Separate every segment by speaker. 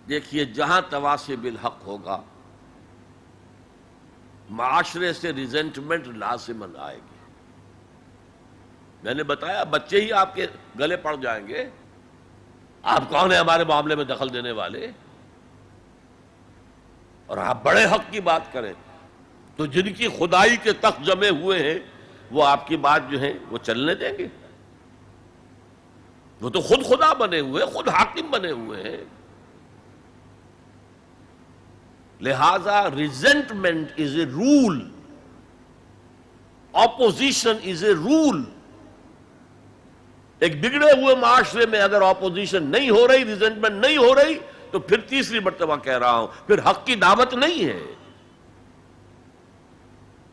Speaker 1: دیکھیے جہاں تواصی بالحق ہوگا معاشرے سے ریزنٹمنٹ لازماً آئے گی. میں نے بتایا بچے ہی آپ کے گلے پڑ جائیں گے. آپ کون ہیں ہمارے معاملے میں دخل دینے والے؟ اور آپ بڑے حق کی بات کریں تو جن کی خدائی کے تخت جمے ہوئے ہیں وہ آپ کی بات جو ہے وہ چلنے دیں گے؟ وہ تو خود خدا بنے ہوئے، خود حاکم بنے ہوئے ہیں. لہذا ریزنٹمنٹ از اے رول، اپوزیشن از اے رول. ایک بگڑے ہوئے معاشرے میں اگر اپوزیشن نہیں ہو رہی، ریزنٹمنٹ نہیں ہو رہی، تو پھر تیسری مرتبہ کہہ رہا ہوں پھر حق کی دعوت نہیں ہے.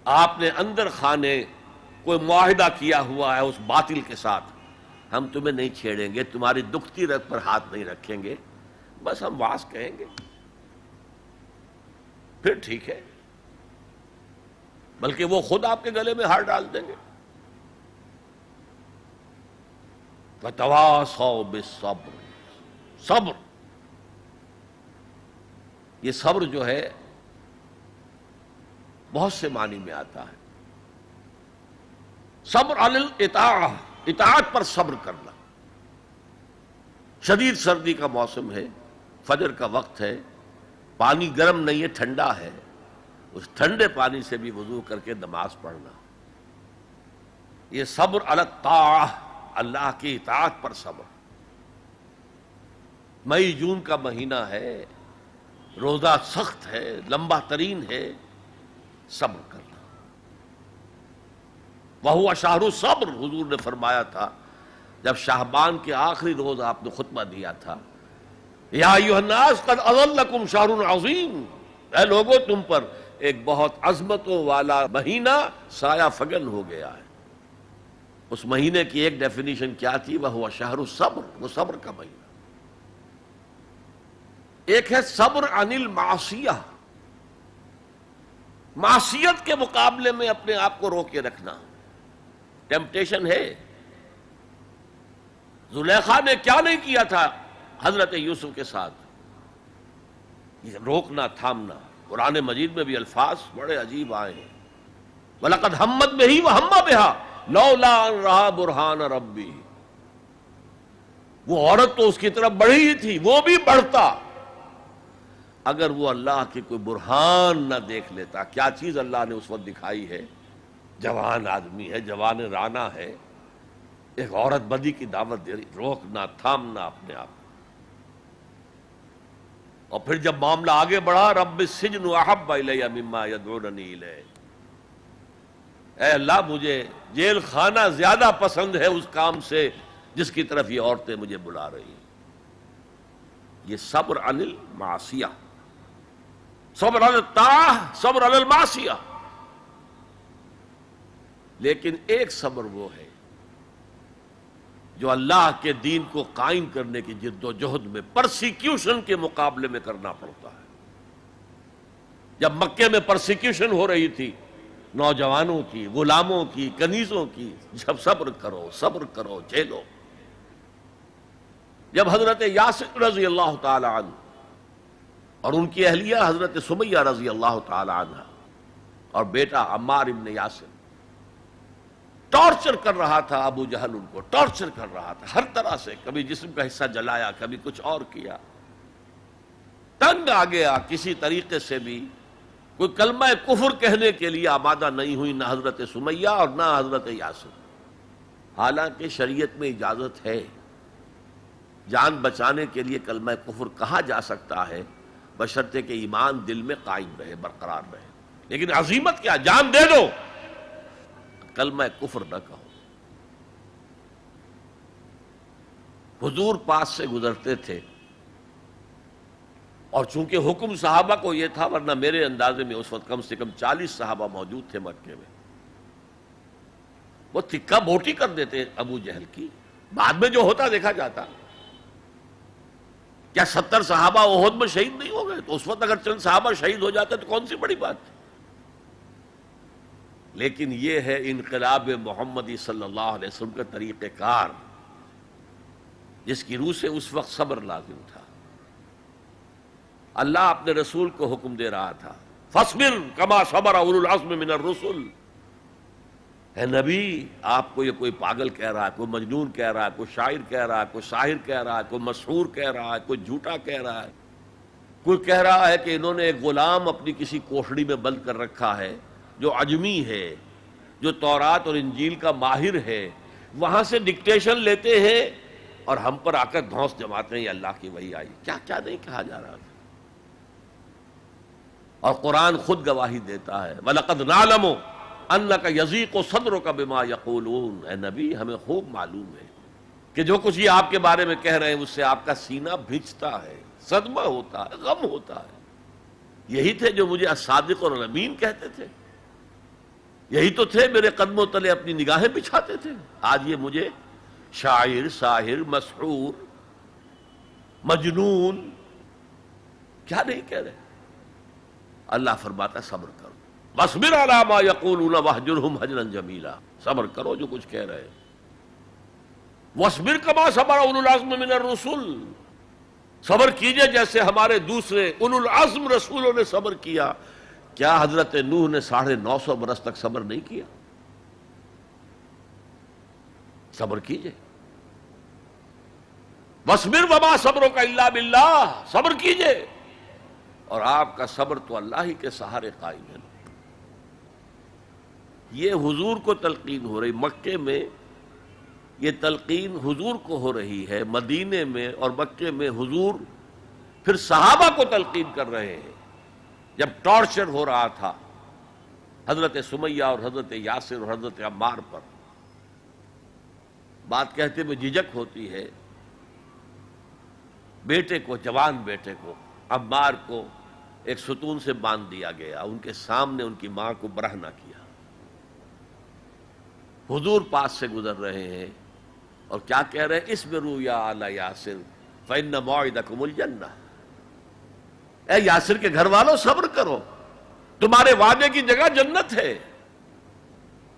Speaker 1: آپ نے اندر خانے کوئی معاہدہ کیا ہوا ہے اس باطل کے ساتھ، ہم تمہیں نہیں چھیڑیں گے، تمہاری دکھتی رگ پر ہاتھ نہیں رکھیں گے، بس ہم واس کہیں گے، پھر ٹھیک ہے. بلکہ وہ خود آپ کے گلے میں ہار ڈال دیں گے. وَتَوَاصَوْا بِالصَّبْرِ، صبر. یہ صبر جو ہے بہت سے معنی میں آتا ہے. صبر علی الاطاعہ، اطاعت پر صبر کرنا. شدید سردی کا موسم ہے، فجر کا وقت ہے، پانی گرم نہیں ہے، ٹھنڈا ہے، اس ٹھنڈے پانی سے بھی وضو کر کے نماز پڑھنا، یہ صبر علی الطاعہ، اللہ کی اطاعت پر صبر. مئی جون کا مہینہ ہے، روزہ سخت ہے، لمبا ترین ہے، صبر کرنا. وَهُوَ شَهْرُ الصَّبْرِ، حضور نے فرمایا تھا جب شعبان کے آخری روز آپ نے خطبہ دیا تھا، یا ایھا الناس قد اظلکم شہر عظیم، اے لوگوں تم پر ایک بہت عظمتوں والا مہینہ سایہ فگن ہو گیا ہے. اس مہینے کی ایک ڈیفینیشن کیا تھی؟ وَهُوَ شَهْرُ الصَّبْرِ، وہ صبر کا مہینہ. ایک ہے صبر عن المعصیہ، معصیت کے مقابلے میں اپنے آپ کو روکے رکھنا. ٹیمپٹیشن ہے. زلیخا نے کیا نہیں کیا تھا حضرت یوسف کے ساتھ؟ یہ روکنا، تھامنا. قرآن مجید میں بھی الفاظ بڑے عجیب آئے ہیں. وَلَقَدْ ہمت بِهِ وَهَمَّ بِهَا لَوْلَا أَن رَأَىٰ بُرْهَانَ رَبِّهِ. وہ عورت تو اس کی طرف بڑھی ہی تھی، وہ بھی بڑھتا اگر وہ اللہ کی کوئی برہان نہ دیکھ لیتا. کیا چیز اللہ نے اس وقت دکھائی ہے؟ جوان آدمی ہے، جوان رانا ہے، ایک عورت بدی کی دعوت دے رہی. روکنا، تھامنا اپنے آپ. اور پھر جب معاملہ آگے بڑھا، رب السجن احب الی مما یدعوننی الیہ، اے اللہ مجھے جیل خانہ زیادہ پسند ہے اس کام سے جس کی طرف یہ عورتیں مجھے بلا رہی ہیں. یہ صبر عن المعصیہ، صبر علی الطاعہ، صبر علی المعصیہ. لیکن ایک صبر وہ ہے جو اللہ کے دین کو قائم کرنے کی جد و جہد میں پرسیکیوشن کے مقابلے میں کرنا پڑتا ہے. جب مکے میں پرسیکیوشن ہو رہی تھی نوجوانوں کی، غلاموں کی، کنیزوں کی، جب صبر کرو، صبر کرو، جھیلو. جب حضرت یاسر رضی اللہ تعالی عنہ اور ان کی اہلیہ حضرت سمیہ رضی اللہ تعالی عنہ اور بیٹا عمار ابن یاسر ٹارچر کر رہا تھا، ابو جہل ان کو ٹارچر کر رہا تھا ہر طرح سے، کبھی جسم کا حصہ جلایا، کبھی کچھ اور کیا. تنگ آ گیا، کسی طریقے سے بھی کوئی کلمہ کفر کہنے کے لیے آمادہ نہیں ہوئی نہ حضرت سمیہ اور نہ حضرت یاسر. حالانکہ شریعت میں اجازت ہے، جان بچانے کے لیے کلمہ کفر کہا جا سکتا ہے بشرطے کہ ایمان دل میں قائم رہے، برقرار رہے. لیکن عزیمت کیا، جان دے دو، کلمہ کفر نہ کہو. حضور پاس سے گزرتے تھے اور چونکہ حکم صحابہ کو یہ تھا، ورنہ میرے اندازے میں اس وقت کم سے کم 40 صحابہ موجود تھے مکے میں، وہ تکہ بوٹی کر دیتے ابو جہل کی. بعد میں جو ہوتا دیکھا جاتا. کیا 70 صحابہ احد میں شہید نہیں ہو گئے؟ تو اس وقت اگر چند صحابہ شہید ہو جاتے تو کون سی بڑی بات تھی. لیکن یہ ہے انقلاب محمدی صلی اللہ علیہ وسلم کا طریقہ کار، جس کی روح سے اس وقت صبر لازم تھا. اللہ اپنے رسول کو حکم دے رہا تھا، فاصبر کما صبر اولو العزم من الرسل. اے نبی، آپ کو یہ کوئی پاگل کہہ رہا ہے، کوئی مجنون کہہ رہا ہے، کوئی شاعر کہہ رہا ہے، کوئی ساحر کہہ رہا ہے، کوئی مسحور کہہ رہا ہے، کوئی جھوٹا کہہ رہا ہے، کوئی کہہ رہا ہے کہ انہوں نے ایک غلام اپنی کسی کوٹھڑی میں بند کر رکھا ہے جو عجمی ہے، جو تورات اور انجیل کا ماہر ہے، وہاں سے ڈکٹیشن لیتے ہیں اور ہم پر آ کر دھونس جماتے ہیں یہ اللہ کی وحی آئی. کیا کیا نہیں کہا جا رہا تھا. اور قرآن خود گواہی دیتا ہے، وَلَقَدْ نَعْلَمُ أَنَّكَ يَضِيقُ صَدْرُكَ بِمَا يَقُولُونَ. اے نبی، ہمیں خوب معلوم ہے کہ جو کچھ یہ آپ کے بارے میں کہہ رہے ہیں اس سے آپ کا سینہ بھیجتا ہے، صدمہ ہوتا ہے، غم ہوتا ہے. یہی تھے جو مجھے الصادق اور الامین کہتے تھے، یہی تو تھے میرے قدموں تلے اپنی نگاہیں بچھاتے تھے. آج یہ مجھے شاعر، ساحر، مسحور، مجنون کیا نہیں کہہ رہے. اللہ فرماتا ہے صبر کرو، وَاصْبِرْ عَلَىٰ مَا يَقُولُونَ وَاهْجُرْهُمْ هَجْرًا جَمِيلًا. صبر کرو جو کچھ کہہ رہے ہیں. وَاصْبِرْ كَمَا صَبَرَ أُولُو الْعَزْمِ مِنَ الرُّسُلِ. صبر کیجئے جیسے ہمارے دوسرے اولو العزم رسولوں نے صبر کیا. کیا حضرت نوح نے 950 برس تک صبر نہیں کیا؟ صبر کیجئے. وَاصْبِرْ وَمَا صَبْرُكَ إِلَّا بِاللَّهِ. صبر کیجئے، اور آپ کا صبر تو اللہ ہی کے سہارے قائم ہے. یہ حضور کو تلقین ہو رہی، مکے میں یہ تلقین حضور کو ہو رہی ہے، مدینے میں اور مکے میں حضور پھر صحابہ کو تلقین کر رہے ہیں. جب ٹارچر ہو رہا تھا حضرت سمیہ اور حضرت یاسر اور حضرت عمار پر، بات کہتے میں جھجک ہوتی ہے. بیٹے کو، جوان بیٹے کو، عمار کو ایک ستون سے باندھ دیا گیا، ان کے سامنے ان کی ماں کو برہنہ کیا. حضور پاس سے گزر رہے ہیں اور کیا کہہ رہے ہیں؟ اصبروا یا آل یاسر فإن موعدکم الجنہ. اے یاسر کے گھر والوں، صبر کرو، تمہارے وعدے کی جگہ جنت ہے،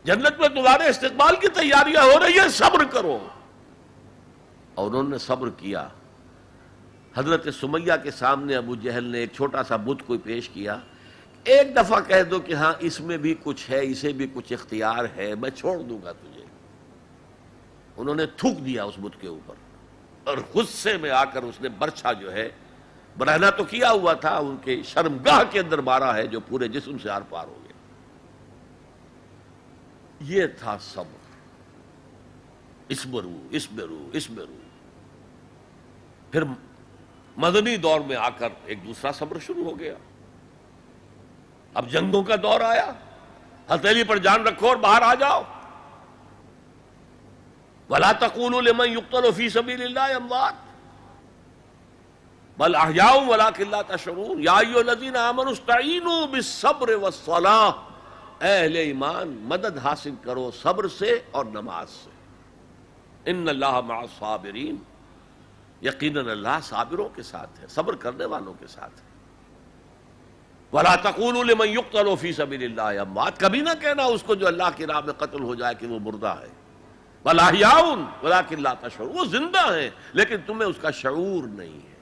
Speaker 1: جنت میں تمہارے استقبال کی تیاریاں ہو رہی ہیں، صبر کرو. اور انہوں نے صبر کیا. حضرت سمیہ کے سامنے ابو جہل نے ایک چھوٹا سا بت کوئی پیش کیا، ایک دفعہ کہہ دو کہ ہاں اس میں بھی کچھ ہے، اسے بھی کچھ اختیار ہے، میں چھوڑ دوں گا تجھے. انہوں نے تھوک دیا اس بت کے اوپر، اور غصے میں آ کر اس نے برچھا جو ہے، برہنہ تو کیا ہوا تھا، ان کے شرمگاہ کے اندر مارا ہے جو پورے جسم سے آر پار ہو گیا. یہ تھا صبر. اصبروا اصبروا اصبروا. پھر مدنی دور میں آ کر ایک دوسرا صبر شروع ہو گیا. اب جنگوں کا دور آیا، ہتھیلی پر جان رکھو اور باہر آ جاؤ. وَلَا تَقُولُوا لِمَنْ يُقْتَلُ فِي سَبِيلِ اللَّهِ أَمْوَاتٌ بَلْ أَحْيَاءٌ وَلَٰكِن لَا تَشْعُرُونَ. يَا أَيُّهَا الَّذِينَ آمَنُوا اسْتَعِينُوا بِالصَّبْرِ وَالصَّلَاةِ. اے اہل ایمان، مدد حاصل کرو صبر سے اور نماز سے. إِنَّ اللَّهَ مَعَ الصَّابِرِينَ. یقیناً اللہ صابروں کے ساتھ ہے، صبر کرنے والوں کے ساتھ ہے. وَلَا تَقُولُوا لِمَنْ يُقْتَلُ فِي سَبِيلِ اللَّهِ أَمْوَاتٌ. کبھی نہ کہنا اس کو جو اللہ کی راہ میں قتل ہو جائے کہ وہ مردہ ہے. بَلْ أَحْيَاءٌ وَلَٰكِن لَا تَشْعُرُونَ. وہ زندہ ہیں لیکن تمہیں اس کا شعور نہیں ہے.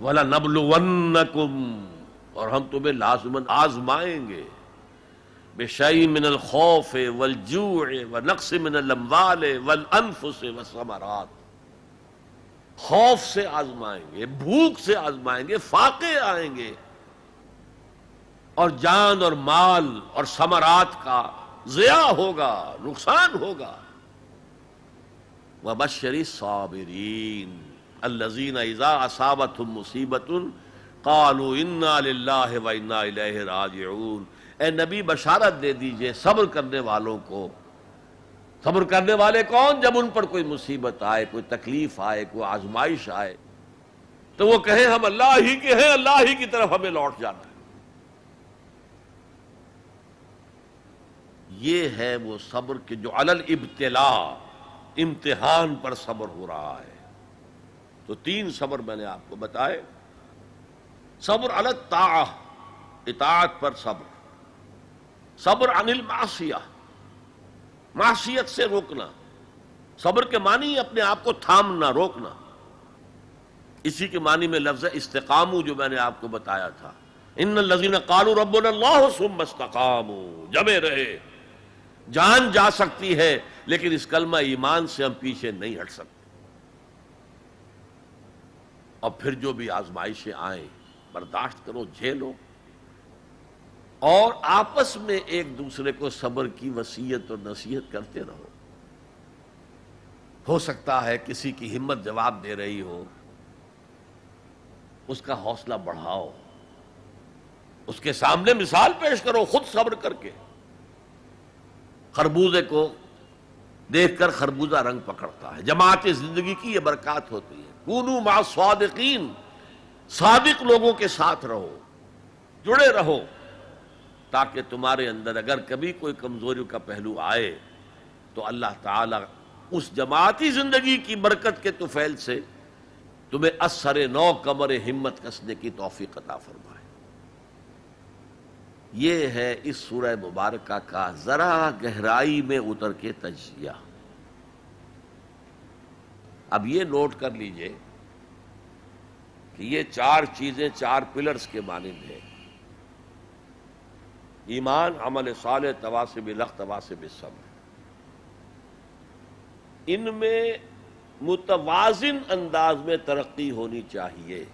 Speaker 1: وَلَنَبْلُوَنَّكُمْ. اور ہم تمہیں لازماً آزمائیں گے. بِشَيْءٍ مِّنَ الْخَوْفِ وَالْجُوعِ وَنَقْصٍ مِّنَ الْأَمْوَالِ وَالْأَنفُسِ وَالثَّمَرَاتِ. خوف سے آزمائیں گے، بھوک سے آزمائیں گے، فاقے آئیں گے، اور جان اور مال اور ثمرات کا ضیاع ہوگا، نقصان ہوگا. وَبَشِّرِ الصَّابِرِينَ الَّذِينَ إِذَا أَصَابَتْهُمْ مُصِيبَةٌ قَالُوا إِنَّا لِلَّهِ وَإِنَّا إِلَيْهِ رَاجِعُونَ. اے نبی بشارت دے دیجئے صبر کرنے والوں کو. صبر کرنے والے کون؟ جب ان پر کوئی مصیبت آئے، کوئی تکلیف آئے، کوئی آزمائش آئے تو وہ کہیں ہم اللہ ہی کے ہیں، اللہ ہی کی طرف ہمیں لوٹ جانا ہے. یہ ہے وہ صبر کہ جو علی الابتلاء، امتحان پر صبر ہو رہا ہے. تو 3 صبر میں نے آپ کو بتائے. صبر علی الطاعہ، اطاعت پر صبر. صبر عن المعصیہ، معصیت سے روکنا. صبر کے معنی اپنے آپ کو تھامنا، روکنا. اسی کے معنی میں لفظ استقاموا جو میں نے آپ کو بتایا تھا، ان الذین قالوا ربنا اللہ ثم استقاموا، جمے رہے. جان جا سکتی ہے لیکن اس کلمہ ایمان سے ہم پیچھے نہیں ہٹ سکتے. اور پھر جو بھی آزمائشیں آئیں برداشت کرو، جھیلو، اور آپس میں ایک دوسرے کو صبر کی وصیت اور نصیحت کرتے رہو. ہو سکتا ہے کسی کی ہمت جواب دے رہی ہو، اس کا حوصلہ بڑھاؤ، اس کے سامنے مثال پیش کرو خود صبر کر کے. خربوزے کو دیکھ کر خربوزہ رنگ پکڑتا ہے. جماعت زندگی کی یہ برکات ہوتی ہے. کونوا مع الصادقین، صادق لوگوں کے ساتھ رہو، جڑے رہو، تاکہ تمہارے اندر اگر کبھی کوئی کمزوری کا پہلو آئے تو اللہ تعالی اس جماعتی زندگی کی برکت کے طفیل سے تمہیں اثر نو کمر ہمت کسنے کی توفیق عطا فرمائے. یہ ہے اس سورہ مبارکہ کا ذرا گہرائی میں اتر کے تجزیہ. اب یہ نوٹ کر لیجئے کہ یہ چار چیزیں چار پلرز کے مانند ہیں: ایمان، عمل صالح، تواصی بالحق، تواصی بالصبر. ان میں متوازن انداز میں ترقی ہونی چاہیے.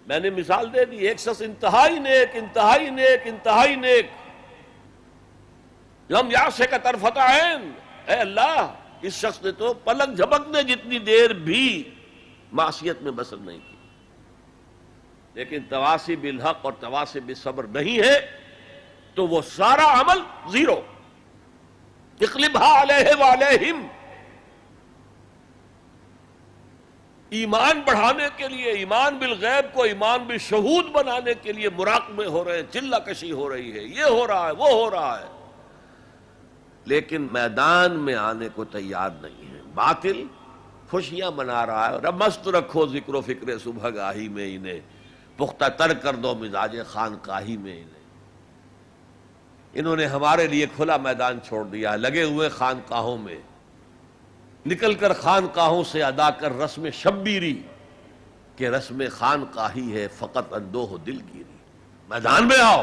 Speaker 1: میں نے مثال دے دی، ایک شخص انتہائی نیک انتہائی نیک انتہائی نیک، لم یعصک طرفۃ عین، اے اللہ اس شخص نے تو پلک جھپکنے جتنی دیر بھی معصیت میں بسر نہیں کی، لیکن تواصی بالحق اور تواصی بالصبر نہیں ہے تو وہ سارا عمل زیرو. اقلبها علیہ وعلیہم. ایمان بڑھانے کے لیے، ایمان بالغیب کو ایمان بالشہود بنانے کے لیے مراقبے ہو رہے ہیں، چلہ کشی ہو رہی ہے، یہ ہو رہا ہے وہ ہو رہا ہے، لیکن میدان میں آنے کو تیار نہیں ہے. باطل خوشیاں منا رہا ہے. مست رکھو ذکر و فکر صبح گاہی میں انہیں، پختہ تر کر دو مزاج خانقاہی میں انہیں. انہوں نے ہمارے لیے کھلا میدان چھوڑ دیا ہے، لگے ہوئے خانقاہوں میں، نکل کر خانقاہوں سے ادا کر رسم شبیری کہ رسم خانقاہی ہے فقط اندوہ دل گیری. میدان میں آؤ.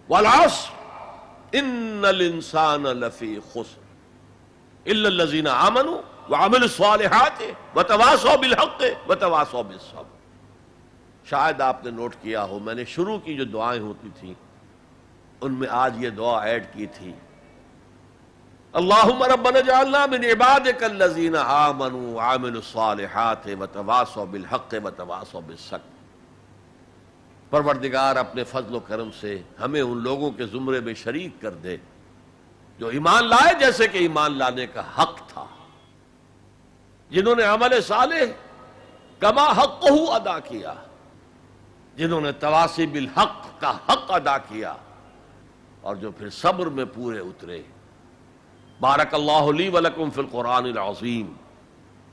Speaker 1: والعصر ان الانسان لفی خسر الا الذین آمنوا وعملوا الصالحات وتواصوا بالحق وتواصوا بالصبر. شاید آپ نے نوٹ کیا ہو، میں نے شروع کی جو دعائیں ہوتی تھیں ان میں آج یہ دعا ایڈ کی تھی: اللہم ربنا اجعلنا من عبادک الذین آمنوا وعملوا الصالحات وتواصوا بالحق وتواصوا بالصبر. پروردگار اپنے فضل و کرم سے ہمیں ان لوگوں کے زمرے میں شریک کر دے جو ایمان لائے جیسے کہ ایمان لانے کا حق تھا، جنہوں نے عمل صالح کما حقہ ادا کیا، جنہوں نے تواصی بالحق کا حق ادا کیا، اور جو پھر صبر میں پورے اترے. بارک اللہ لی ولکم فی القرآن العظیم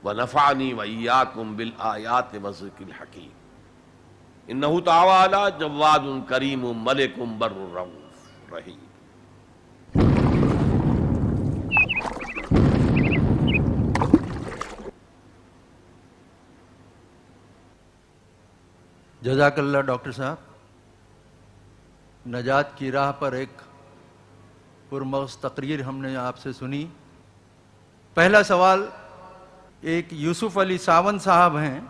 Speaker 1: ونفعنی وإیاکم بالآیات والذکر الحکیم. انہ تعالی جواد کریم ملک بر رؤوف رحیم.
Speaker 2: جزاک اللہ ڈاکٹر صاحب. نجات کی راہ پر ایک پرمغز تقریر ہم نے آپ سے سنی. پہلا سوال، ایک یوسف علی ساون صاحب ہیں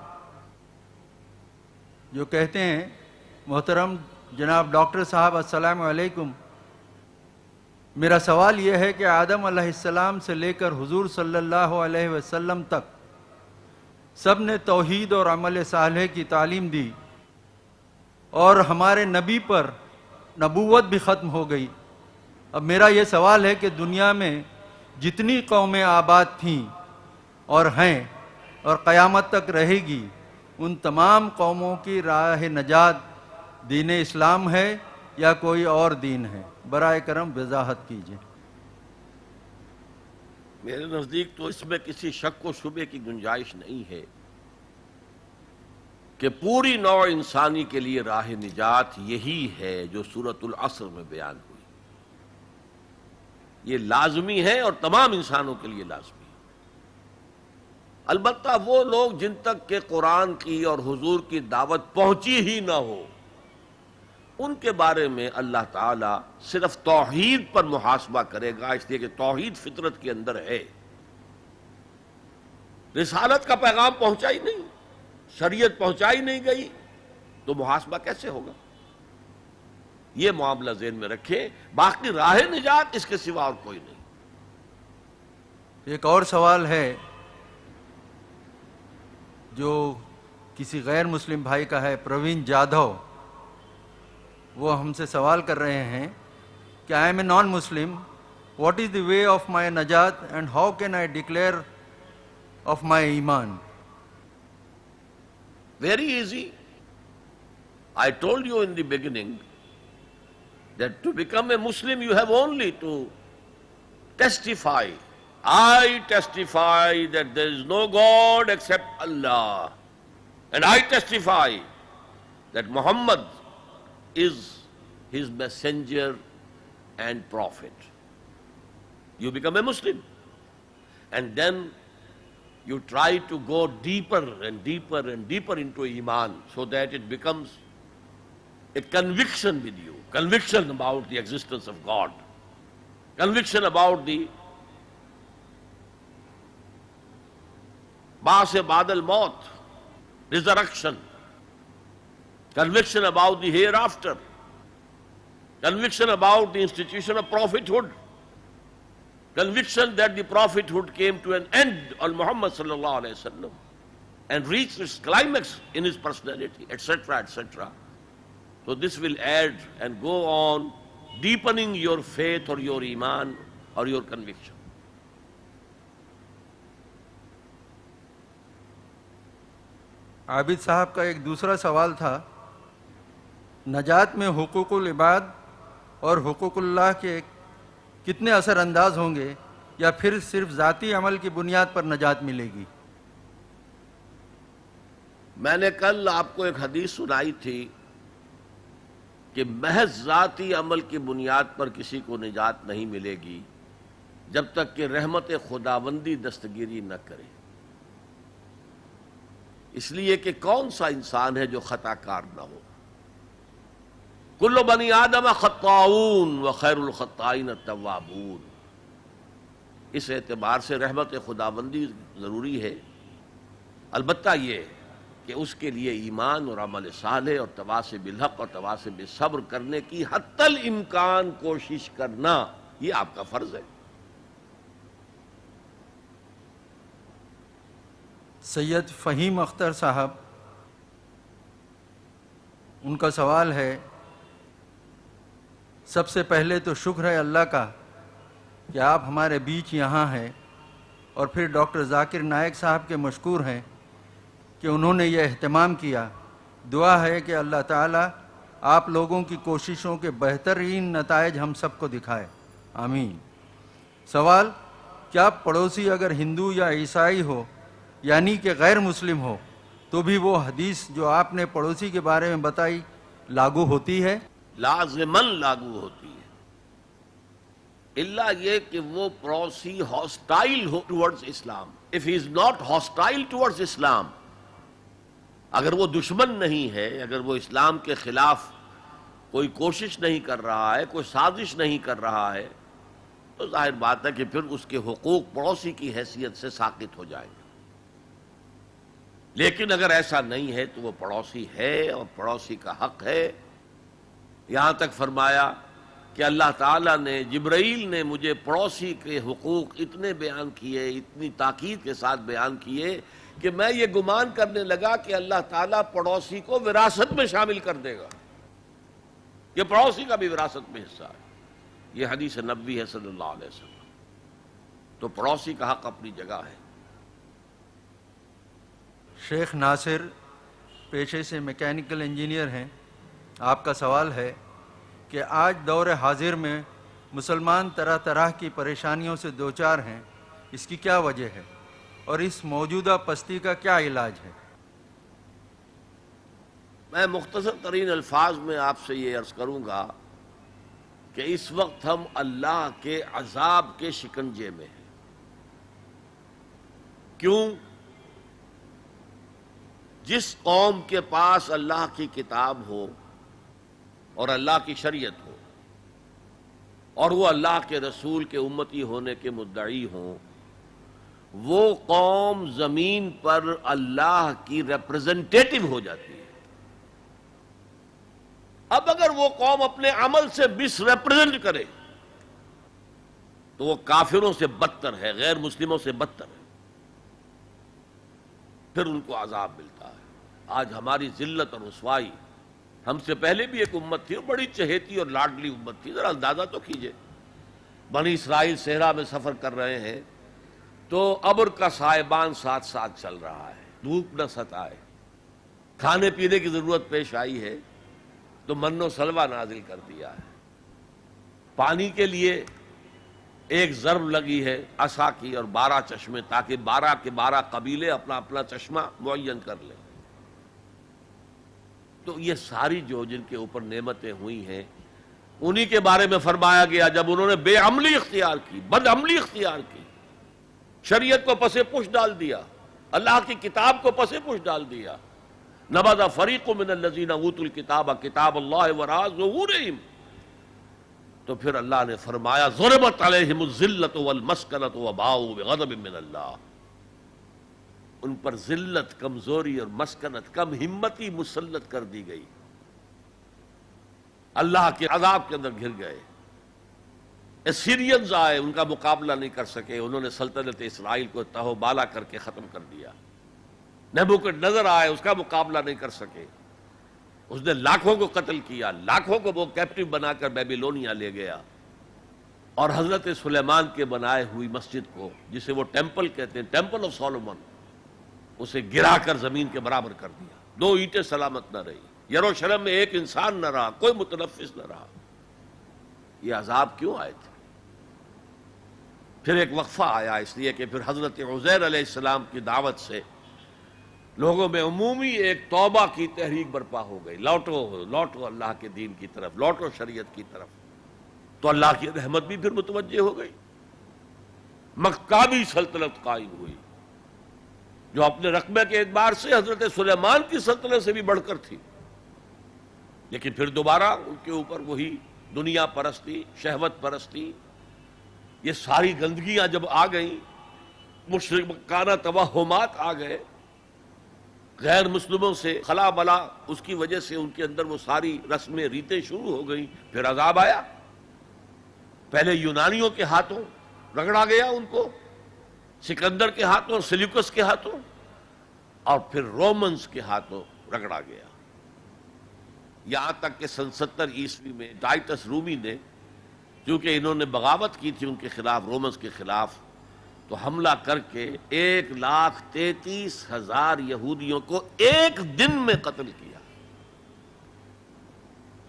Speaker 2: جو کہتے ہیں: محترم جناب ڈاکٹر صاحب السلام علیکم، میرا سوال یہ ہے کہ آدم علیہ السلام سے لے کر حضور صلی اللہ علیہ وسلم تک سب نے توحید اور عمل صالح کی تعلیم دی، اور ہمارے نبی پر نبوت بھی ختم ہو گئی. اب میرا یہ سوال ہے کہ دنیا میں جتنی قومیں آباد تھیں اور ہیں اور قیامت تک رہے گی، ان تمام قوموں کی راہ نجات دین اسلام ہے یا کوئی اور دین ہے؟ برائے کرم وضاحت کیجیے.
Speaker 1: میرے نزدیک تو اس میں کسی شک و شبے کی گنجائش نہیں ہے کہ پوری نوع انسانی کے لیے راہ نجات یہی ہے جو سورۃ العصر میں بیان ہوئی. یہ لازمی ہے اور تمام انسانوں کے لیے لازمی ہے. البتہ وہ لوگ جن تک کہ قرآن کی اور حضور کی دعوت پہنچی ہی نہ ہو، ان کے بارے میں اللہ تعالی صرف توحید پر محاسبہ کرے گا، اس لیے کہ توحید فطرت کے اندر ہے۔ رسالت کا پیغام پہنچا ہی نہیں، شریعت پہنچائی نہیں گئی، تو محاسبہ کیسے ہوگا؟ یہ معاملہ ذہن میں رکھیں، باقی راہ نجات اس کے سوا اور کوئی نہیں۔
Speaker 2: ایک اور سوال ہے جو کسی غیر مسلم بھائی کا ہے، پروین جادھو، وہ ہم سے سوال کر رہے ہیں کہ I am a non Muslim, what is the way of my نجات and how can I declare of my ایمان؟
Speaker 1: Very easy. I told you in the beginning that to become a Muslim you have only to testify. I testify that there is no God except Allah. And I testify that Muhammad is his messenger and prophet. You become a Muslim. And then you try to go deeper and deeper and deeper into Iman, so that it becomes a conviction with you, conviction about the existence of God, conviction about the Ba's ba'd al-maut, resurrection, conviction about the hereafter, conviction about the institution of prophethood, conviction that the prophethood came to an end on Muhammad sallallahu alaihi wasallam and reached its climax in his personality, etc., etc. So this will add and go on deepening your faith or your iman or your conviction.
Speaker 2: عابد صاحب کا ایک دوسرا سوال تھا، نجات میں حقوق العباد اور حقوق اللہ کے کتنے اثر انداز ہوں گے، یا پھر صرف ذاتی عمل کی بنیاد پر نجات ملے گی؟
Speaker 1: میں نے کل آپ کو ایک حدیث سنائی تھی کہ محض ذاتی عمل کی بنیاد پر کسی کو نجات نہیں ملے گی جب تک کہ رحمت خداوندی دستگیری نہ کرے، اس لیے کہ کون سا انسان ہے جو خطا کار نہ ہو؟ کل بنی آدم خطاؤون وخیر الخطائین التوابون۔ اس اعتبار سے رحمت خداوندی ضروری ہے، البتہ یہ کہ اس کے لیے ایمان اور عمل صالح اور تواصی بالحق اور تواصی بالصبر کرنے کی حتی الامکان کوشش کرنا، یہ آپ کا فرض ہے۔
Speaker 2: سید فہیم اختر صاحب، ان کا سوال ہے، سب سے پہلے تو شکر ہے اللہ کا کہ آپ ہمارے بیچ یہاں ہیں، اور پھر ڈاکٹر ذاکر نائک صاحب کے مشکور ہیں کہ انہوں نے یہ اہتمام کیا۔ دعا ہے کہ اللہ تعالیٰ آپ لوگوں کی کوششوں کے بہترین نتائج ہم سب کو دکھائے، آمین۔ سوال، کیا پڑوسی اگر ہندو یا عیسائی ہو، یعنی کہ غیر مسلم ہو، تو بھی وہ حدیث جو آپ نے پڑوسی کے بارے میں بتائی لاگو ہوتی ہے؟
Speaker 1: لازماً لاگو ہوتی ہے، الا یہ کہ وہ پڑوسی ہاسٹائل ہو towards Islam. If he is not hostile towards Islam, اگر وہ دشمن نہیں ہے، اگر وہ اسلام کے خلاف کوئی کوشش نہیں کر رہا ہے، کوئی سازش نہیں کر رہا ہے، تو ظاہر بات ہے کہ پھر اس کے حقوق پڑوسی کی حیثیت سے ساقط ہو جائیں گے۔ لیکن اگر ایسا نہیں ہے تو وہ پڑوسی ہے اور پڑوسی کا حق ہے۔ یہاں تک فرمایا کہ اللہ تعالیٰ نے، جبرائیل نے مجھے پڑوسی کے حقوق اتنے بیان کیے، اتنی تاکید کے ساتھ بیان کیے کہ میں یہ گمان کرنے لگا کہ اللہ تعالیٰ پڑوسی کو وراثت میں شامل کر دے گا، کہ پڑوسی کا بھی وراثت میں حصہ ہے۔ یہ حدیث نبوی ہے صلی اللہ علیہ وسلم۔ تو پڑوسی کا حق اپنی جگہ ہے۔
Speaker 2: شیخ ناصر پیشے سے میکینیکل انجینئر ہیں، آپ کا سوال ہے کہ آج دور حاضر میں مسلمان طرح طرح کی پریشانیوں سے دوچار ہیں، اس کی کیا وجہ ہے، اور اس موجودہ پستی کا کیا علاج ہے؟
Speaker 1: میں مختصر ترین الفاظ میں آپ سے یہ عرض کروں گا کہ اس وقت ہم اللہ کے عذاب کے شکنجے میں ہیں۔ کیوں؟ جس قوم کے پاس اللہ کی کتاب ہو اور اللہ کی شریعت ہو اور وہ اللہ کے رسول کے امتی ہونے کے مدعی ہوں، وہ قوم زمین پر اللہ کی ریپرزنٹیٹو ہو جاتی ہے۔ اب اگر وہ قوم اپنے عمل سے مس ریپرزنٹ کرے تو وہ کافروں سے بدتر ہے، غیر مسلموں سے بدتر ہے، پھر ان کو عذاب ملتا ہے۔ آج ہماری ذلت اور رسوائی، ہم سے پہلے بھی ایک امت تھی اور بڑی چہیتی اور لاڈلی امت تھی، ذرا اندازہ تو کیجئے، بنی اسرائیل صحرا میں سفر کر رہے ہیں تو ابر کا سائبان ساتھ ساتھ چل رہا ہے، دھوپ نہ ستائے، کھانے پینے کی ضرورت پیش آئی ہے تو من و سلوہ نازل کر دیا ہے، پانی کے لیے ایک ضرب لگی ہے عصا کی اور 12 چشمے، تاکہ 12 کے 12 قبیلے اپنا اپنا چشمہ معین کر لیں۔ تو یہ ساری جو جن کے اوپر نعمتیں ہوئی ہیں انہی کے بارے میں فرمایا گیا جب انہوں نے بے عملی اختیار کی، بد عملی اختیار کی، شریعت کو پس پش ڈال دیا، اللہ کی کتاب کو پس پش ڈال دیا۔ نبذ فریق من الذین اوتوا الکتاب کتاب اللہ وراء ظہورہم، تو پھر اللہ نے فرمایا ضربت علیہم الذلۃ والمسکنۃ وباؤوا بغضب من اللہ، ان پر ذلت، کمزوری اور مسکنت، کم ہمتی مسلط کر دی گئی، اللہ کے عذاب کے اندر گر گئے۔ اسیرینز آئے، ان کا مقابلہ نہیں کر سکے، انہوں نے سلطنت اسرائیل کو تہو بالا کر کے ختم کر دیا۔ نبوکدنضر آئے، اس کا مقابلہ نہیں کر سکے، اس نے لاکھوں کو قتل کیا، لاکھوں کو وہ کیپٹیو بنا کر بیبیلونیا لے گیا، اور حضرت سلیمان کے بنائے ہوئی مسجد کو، جسے وہ ٹیمپل کہتے ہیں، ٹیمپل آف سولومن، اسے گرا کر زمین کے برابر کر دیا، 2 اینٹیں سلامت نہ رہی، یروشلم میں ایک انسان نہ رہا، کوئی متنفس نہ رہا۔ یہ عذاب کیوں آئے تھے؟ پھر ایک وقفہ آیا، اس لیے کہ پھر حضرت عزیر علیہ السلام کی دعوت سے لوگوں میں عمومی ایک توبہ کی تحریک برپا ہو گئی، لوٹو اللہ کے دین کی طرف، لوٹو شریعت کی طرف، تو اللہ کی رحمت بھی پھر متوجہ ہو گئی، مکابی سلطنت قائم ہوئی، جو اپنے رقبے کے اعتبار سے حضرت سلیمان کی سلطنت سے بھی بڑھ کر تھی، لیکن پھر دوبارہ ان کے اوپر وہی دنیا پرستی، شہوت پرستی، یہ ساری گندگیاں جب آ گئیں، مشرکانہ توہمات آ گئے، غیر مسلموں سے خلا بلا، اس کی وجہ سے ان کے اندر وہ ساری رسمیں ریتیں شروع ہو گئیں، پھر عذاب آیا۔ پہلے یونانیوں کے ہاتھوں رگڑا گیا ان کو، سکندر کے ہاتھوں، سلیوکس کے ہاتھوں، اور پھر رومنز کے ہاتھوں رگڑا گیا، یہاں تک کہ سن 70 عیسوی میں ٹائٹس رومی نے، کیونکہ انہوں نے بغاوت کی تھی ان کے خلاف، رومنز کے خلاف، تو حملہ کر کے 1,33,000 یہودیوں کو ایک دن میں قتل کیا،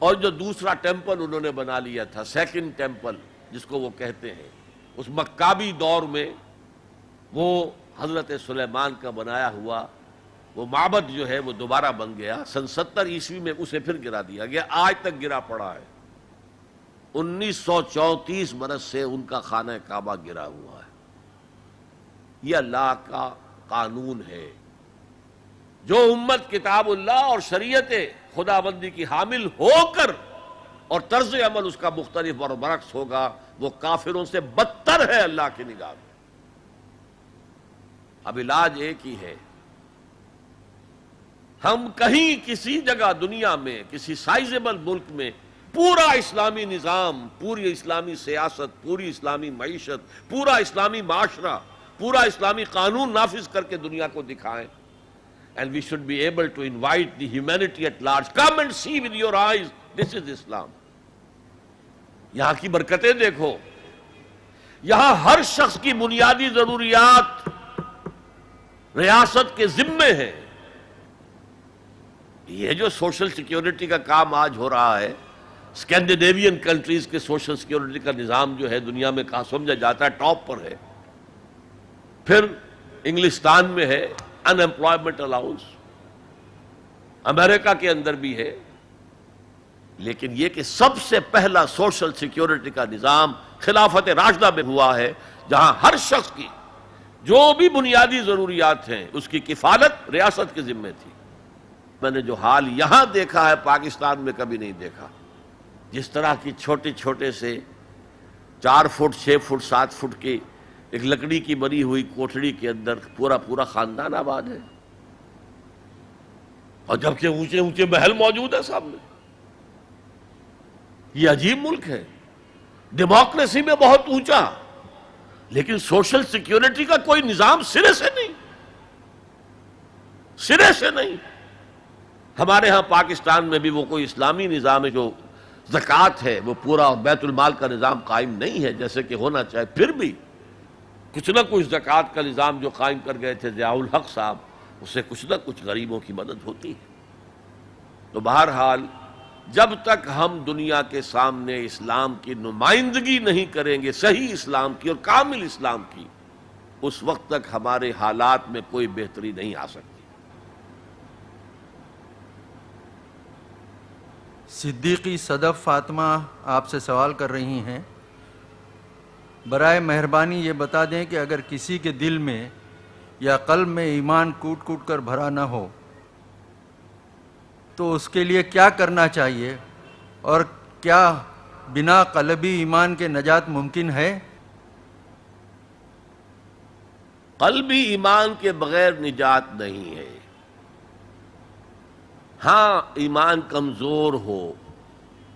Speaker 1: اور جو دوسرا ٹیمپل انہوں نے بنا لیا تھا، سیکنڈ ٹیمپل جس کو وہ کہتے ہیں، اس مکابی دور میں وہ حضرت سلیمان کا بنایا ہوا وہ معبد جو ہے وہ دوبارہ بن گیا، سن 70 عیسوی میں اسے پھر گرا دیا گیا، آج تک گرا پڑا ہے، 1934 برس سے ان کا خانہ کعبہ گرا ہوا ہے۔ یہ اللہ کا قانون ہے، جو امت کتاب اللہ اور شریعت خداوندی کی حامل ہو کر اور طرز عمل اس کا مختلف اور برعکس ہوگا، وہ کافروں سے بدتر ہے اللہ کی نگاہ میں۔ اب علاج ایک ہی ہے، ہم کہیں کسی جگہ دنیا میں، کسی سائزیبل ملک میں پورا اسلامی نظام، پوری اسلامی سیاست، پوری اسلامی معیشت، پورا اسلامی معاشرہ، پورا اسلامی قانون نافذ کر کے دنیا کو دکھائیں، and we should be able to invite the humanity at large, come and see with your eyes, this is Islam۔ یہاں کی برکتیں دیکھو، یہاں ہر شخص کی بنیادی ضروریات ریاست کے ذمے ہیں۔ یہ جو سوشل سیکیورٹی کا کام آج ہو رہا ہے، اسکینڈینیوین کنٹریز کے سوشل سیکیورٹی کا نظام جو ہے دنیا میں کہاں سمجھا جاتا ہے، ٹاپ پر ہے۔ پھر انگلستان میں ہے ان امپلائمنٹ الاؤنس، امریکہ کے اندر بھی ہے، لیکن یہ کہ سب سے پہلا سوشل سیکیورٹی کا نظام خلافت راشدہ میں ہوا ہے، جہاں ہر شخص کی جو بھی بنیادی ضروریات ہیں اس کی کفالت ریاست کے ذمے تھی۔ میں نے جو حال یہاں دیکھا ہے پاکستان میں کبھی نہیں دیکھا. جس طرح کی چھوٹے چھوٹے سے 4 فٹ 6 فٹ 7 فٹ کی ایک لکڑی کی بنی ہوئی کوٹھڑی کے اندر پورا خاندان آباد ہے، اور جبکہ اونچے اونچے محل موجود ہے سامنے. یہ عجیب ملک ہے، ڈیموکریسی میں بہت اونچا، لیکن سوشل سیکیورٹی کا کوئی نظام سرے سے نہیں، سرے سے نہیں. ہمارے ہاں پاکستان میں بھی وہ کوئی اسلامی نظام ہے جو زکوٰۃ ہے وہ پورا بیت المال کا نظام قائم نہیں ہے جیسے کہ ہونا چاہے. پھر بھی کچھ نہ کچھ زکوٰۃ کا نظام جو قائم کر گئے تھے ضیاء الحق صاحب، اس سے کچھ نہ کچھ غریبوں کی مدد ہوتی ہے. تو بہرحال جب تک ہم دنیا کے سامنے اسلام کی نمائندگی نہیں کریں گے، صحیح اسلام کی اور کامل اسلام کی، اس وقت تک ہمارے حالات میں کوئی بہتری نہیں آ سکتی.
Speaker 2: صدیقی صدف فاطمہ آپ سے سوال کر رہی ہیں، برائے مہربانی یہ بتا دیں کہ اگر کسی کے دل میں یا قلب میں ایمان کوٹ کوٹ کر بھرا نہ ہو تو اس کے لیے کیا کرنا چاہیے، اور کیا بنا قلبی ایمان کے نجات ممکن ہے؟
Speaker 1: قلبی ایمان کے بغیر نجات نہیں ہے. ہاں ایمان کمزور ہو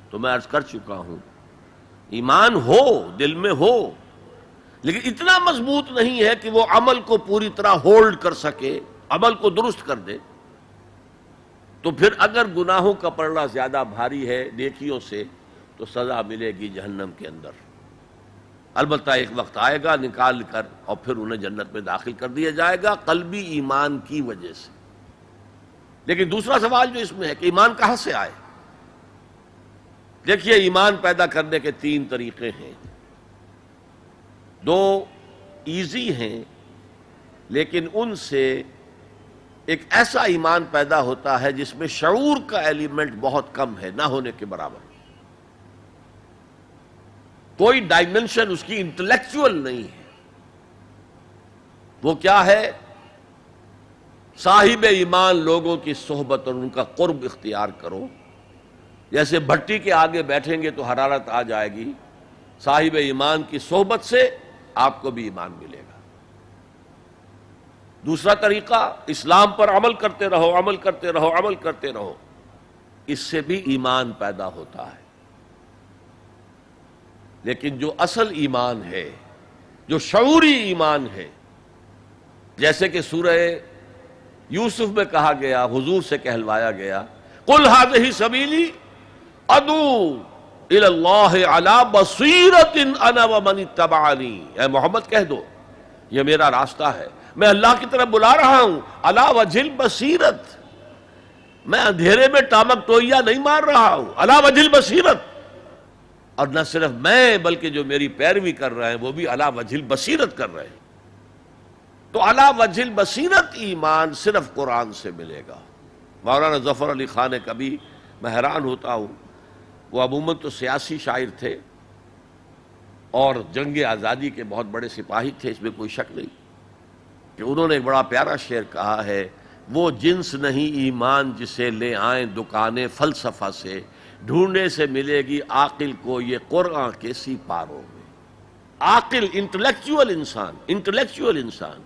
Speaker 1: تو میں عرض کر چکا ہوں، ایمان ہو دل میں ہو لیکن اتنا مضبوط نہیں ہے کہ وہ عمل کو پوری طرح ہولڈ کر سکے، عمل کو درست کر دے. تو پھر اگر گناہوں کا پلڑا زیادہ بھاری ہے نیکیوں سے تو سزا ملے گی جہنم کے اندر. البتہ ایک وقت آئے گا نکال کر اور پھر انہیں جنت میں داخل کر دیا جائے گا قلبی ایمان کی وجہ سے. لیکن دوسرا سوال جو اس میں ہے کہ ایمان کہاں سے آئے؟ دیکھیے ایمان پیدا کرنے کے 3 طریقے ہیں. 2 ایزی ہیں لیکن ان سے ایک ایسا ایمان پیدا ہوتا ہے جس میں شعور کا ایلیمنٹ بہت کم ہے، نہ ہونے کے برابر. کوئی ڈائمنشن اس کی انٹلیکچوئل نہیں ہے. وہ کیا ہے؟ صاحب ایمان لوگوں کی صحبت اور ان کا قرب اختیار کرو. جیسے بھٹی کے آگے بیٹھیں گے تو حرارت آ جائے گی، صاحب ایمان کی صحبت سے آپ کو بھی ایمان ملے گا. دوسرا طریقہ اسلام پر عمل کرتے رہو، عمل کرتے رہو، عمل کرتے رہو، اس سے بھی ایمان پیدا ہوتا ہے. لیکن جو اصل ایمان ہے، جو شعوری ایمان ہے، جیسے کہ سورہ یوسف میں کہا گیا، حضور سے کہلوایا گیا، قُلْ هَذِهِ سَبِيلِي أَدْعُو إِلَى اللَّهِ عَلَى بَصِيرَةٍ أَنَا وَمَنِ اتَّبَعَنِي. اے محمد کہہ دو یہ میرا راستہ ہے، میں اللہ کی طرف بلا رہا ہوں علی وجہ البصیرت، میں اندھیرے میں ٹامک ٹوئیا نہیں مار رہا ہوں، علی وجہ البصیرت. اور نہ صرف میں بلکہ جو میری پیروی کر رہے ہیں وہ بھی علی وجہ البصیرت کر رہے ہیں. تو علی وجہ البصیرت ایمان صرف قرآن سے ملے گا. مولانا ظفر علی خان کبھی میں حیران ہوتا ہوں، وہ عموماً تو سیاسی شاعر تھے اور جنگ آزادی کے بہت بڑے سپاہی تھے، اس میں کوئی شک نہیں، کہ انہوں نے ایک بڑا پیارا شعر کہا ہے، وہ جنس نہیں ایمان جسے لے آئیں دکانیں فلسفہ سے، ڈھونڈنے سے ملے گی عاقل کو یہ قرآن کے سیپاروں میں. عاقل انٹلیکچوئل انسان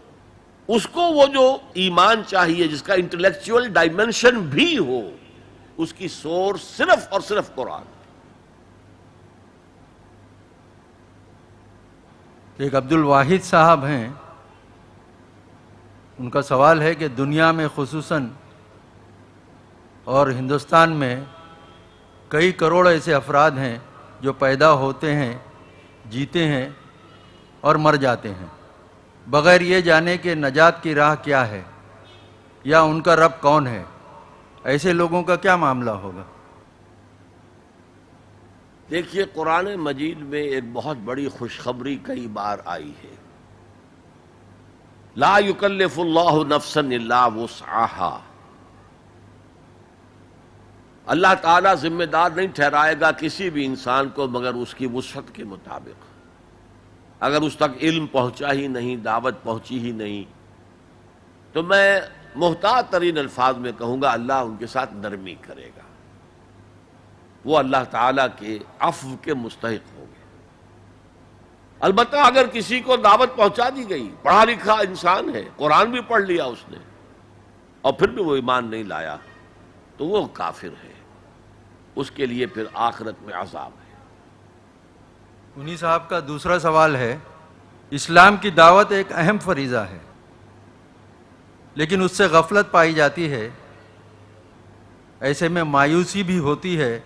Speaker 1: اس کو وہ جو ایمان چاہیے جس کا انٹلیکچوئل ڈائمنشن بھی ہو، اس کی سورس صرف اور صرف قرآن.
Speaker 2: ایک عبد الواحد صاحب ہیں، ان کا سوال ہے کہ دنیا میں خصوصاً اور ہندوستان میں کئی کروڑ ایسے افراد ہیں جو پیدا ہوتے ہیں، جیتے ہیں اور مر جاتے ہیں بغیر یہ جانے کہ نجات کی راہ کیا ہے یا ان کا رب کون ہے. ایسے لوگوں کا کیا معاملہ ہوگا؟
Speaker 1: دیکھیے قرآن مجید میں ایک بہت بڑی خوشخبری کئی بار آئی ہے، لا یکلف اللہ نفسا الا وسعها. اللہ تعالیٰ ذمہ دار نہیں ٹھہرائے گا کسی بھی انسان کو مگر اس کی وسعت کے مطابق. اگر اس تک علم پہنچا ہی نہیں، دعوت پہنچی ہی نہیں، تو میں محتاط ترین الفاظ میں کہوں گا، اللہ ان کے ساتھ نرمی کرے گا، وہ اللہ تعالیٰ کے عفو کے مستحق ہوں گے۔ البتہ اگر کسی کو دعوت پہنچا دی گئی، پڑھا لکھا انسان ہے، قرآن بھی پڑھ لیا اس نے، اور پھر بھی وہ ایمان نہیں لایا، تو وہ کافر ہے، اس کے لیے پھر آخرت میں عذاب ہے۔
Speaker 2: انہی صاحب کا دوسرا سوال ہے، اسلام کی دعوت ایک اہم فریضہ ہے، لیکن اس سے غفلت پائی جاتی ہے، ایسے میں مایوسی بھی ہوتی ہے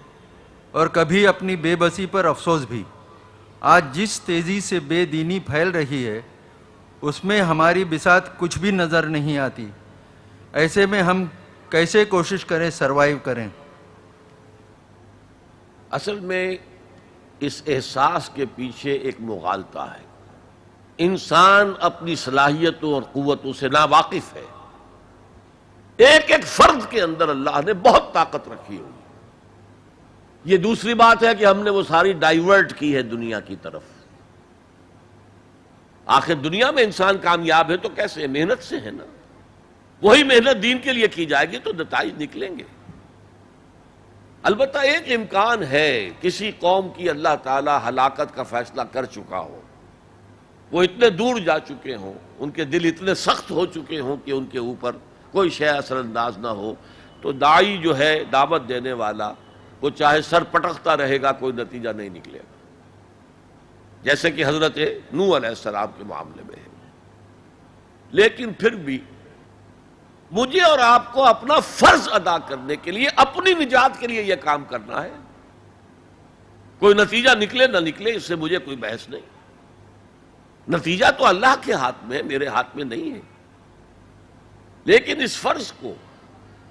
Speaker 2: اور کبھی اپنی بے بسی پر افسوس بھی۔ آج جس تیزی سے بے دینی پھیل رہی ہے اس میں ہماری بساط کچھ بھی نظر نہیں آتی، ایسے میں ہم کیسے کوشش کریں سروائیو کریں؟
Speaker 1: اصل میں اس احساس کے پیچھے ایک مغالطہ ہے۔ انسان اپنی صلاحیتوں اور قوتوں سے ناواقف ہے۔ ایک ایک فرد کے اندر اللہ نے بہت طاقت رکھی ہوئی۔ یہ دوسری بات ہے کہ ہم نے وہ ساری ڈائیورٹ کی ہے دنیا کی طرف۔ آخر دنیا میں انسان کامیاب ہے تو کیسے؟ محنت سے ہے نا۔ وہی محنت دین کے لیے کی جائے گی تو نتائج نکلیں گے۔ البتہ ایک امکان ہے، کسی قوم کی اللہ تعالی ہلاکت کا فیصلہ کر چکا ہو، وہ اتنے دور جا چکے ہوں، ان کے دل اتنے سخت ہو چکے ہوں کہ ان کے اوپر کوئی شے اثر انداز نہ ہو، تو داعی جو ہے، دعوت دینے والا، وہ چاہے سر پٹکتا رہے گا، کوئی نتیجہ نہیں نکلے گا، جیسے کہ حضرت نوح علیہ السلام کے معاملے میں ہے۔ لیکن پھر بھی مجھے اور آپ کو اپنا فرض ادا کرنے کے لیے، اپنی نجات کے لیے یہ کام کرنا ہے۔ کوئی نتیجہ نکلے نہ نکلے، اس سے مجھے کوئی بحث نہیں۔ نتیجہ تو اللہ کے ہاتھ میں ہے، میرے ہاتھ میں نہیں ہے۔ لیکن اس فرض کو،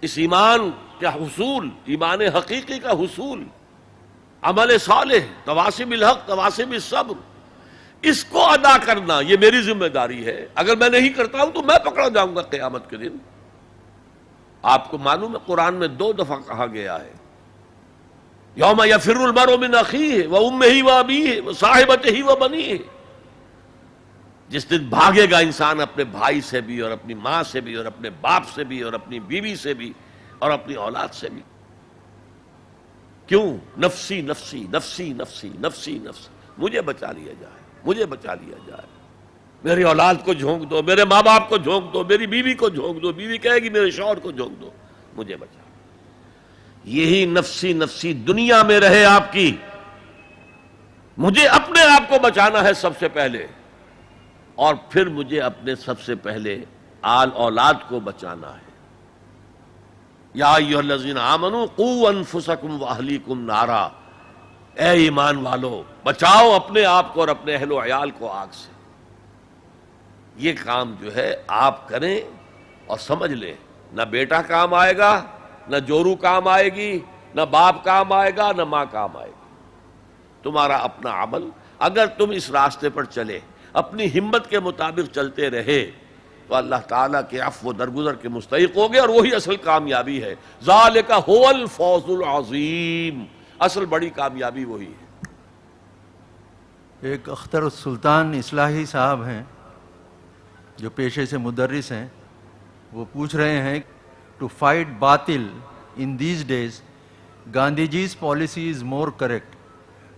Speaker 1: اس ایمان کا حصول، ایمان حقیقی کا حصول، عمل صالح، تواصی بالحق، تواصی بالصبر، اس کو ادا کرنا یہ میری ذمہ داری ہے۔ اگر میں نہیں کرتا ہوں تو میں پکڑا جاؤں گا قیامت کے دن۔ آپ کو معلوم ہے قرآن میں 2 دفعہ کہا گیا ہے، یوم یفر المرء من اخیہ وامہ وابیہ وصاحبتہ وبنیہ، جس دن بھاگے گا انسان اپنے بھائی سے بھی، اور اپنی ماں سے بھی، اور اپنے باپ سے بھی، اور اپنی بیوی سے بھی، اور اپنی اولاد سے بھی۔ کیوں؟ نفسی نفسی نفسی نفسی نفسی نفسی، مجھے بچا لیا جائے، مجھے بچا لیا جائے، میری اولاد کو جھونک دو، میرے ماں باپ کو جھونک دو، میری بیوی کو جھونک دو، بیوی کہے گی میرے شوہر کو جھونک دو، مجھے بچا۔ یہی نفسی نفسی دنیا میں رہے آپ کی، مجھے اپنے آپ کو بچانا ہے سب سے پہلے، اور پھر مجھے اپنے سب سے پہلے آل اولاد کو بچانا ہے۔ یا ایھا الذین آمنوا قوا انفسکم واہلیکم نارا، اے ایمان والو، بچاؤ اپنے آپ کو اور اپنے اہل و عیال کو آگ سے۔ یہ کام جو ہے آپ کریں اور سمجھ لیں، نہ بیٹا کام آئے گا، نہ جورو کام آئے گی، نہ باپ کام آئے گا، نہ ماں کام آئے گی۔ تمہارا اپنا عمل، اگر تم اس راستے پر چلے، اپنی ہمت کے مطابق چلتے رہے، تو اللہ تعالیٰ کے عفو و درگزر کے مستحق ہوگے، اور وہی اصل کامیابی ہے۔ ذالک هو الفوز العظیم، اصل بڑی کامیابی وہی ہے۔
Speaker 2: ایک اختر السلطان اصلاحی صاحب ہیں جو پیشے سے مدرس ہیں، وہ پوچھ رہے ہیں، ٹو فائٹ باطل in these days Gandhi ji's policy is more correct,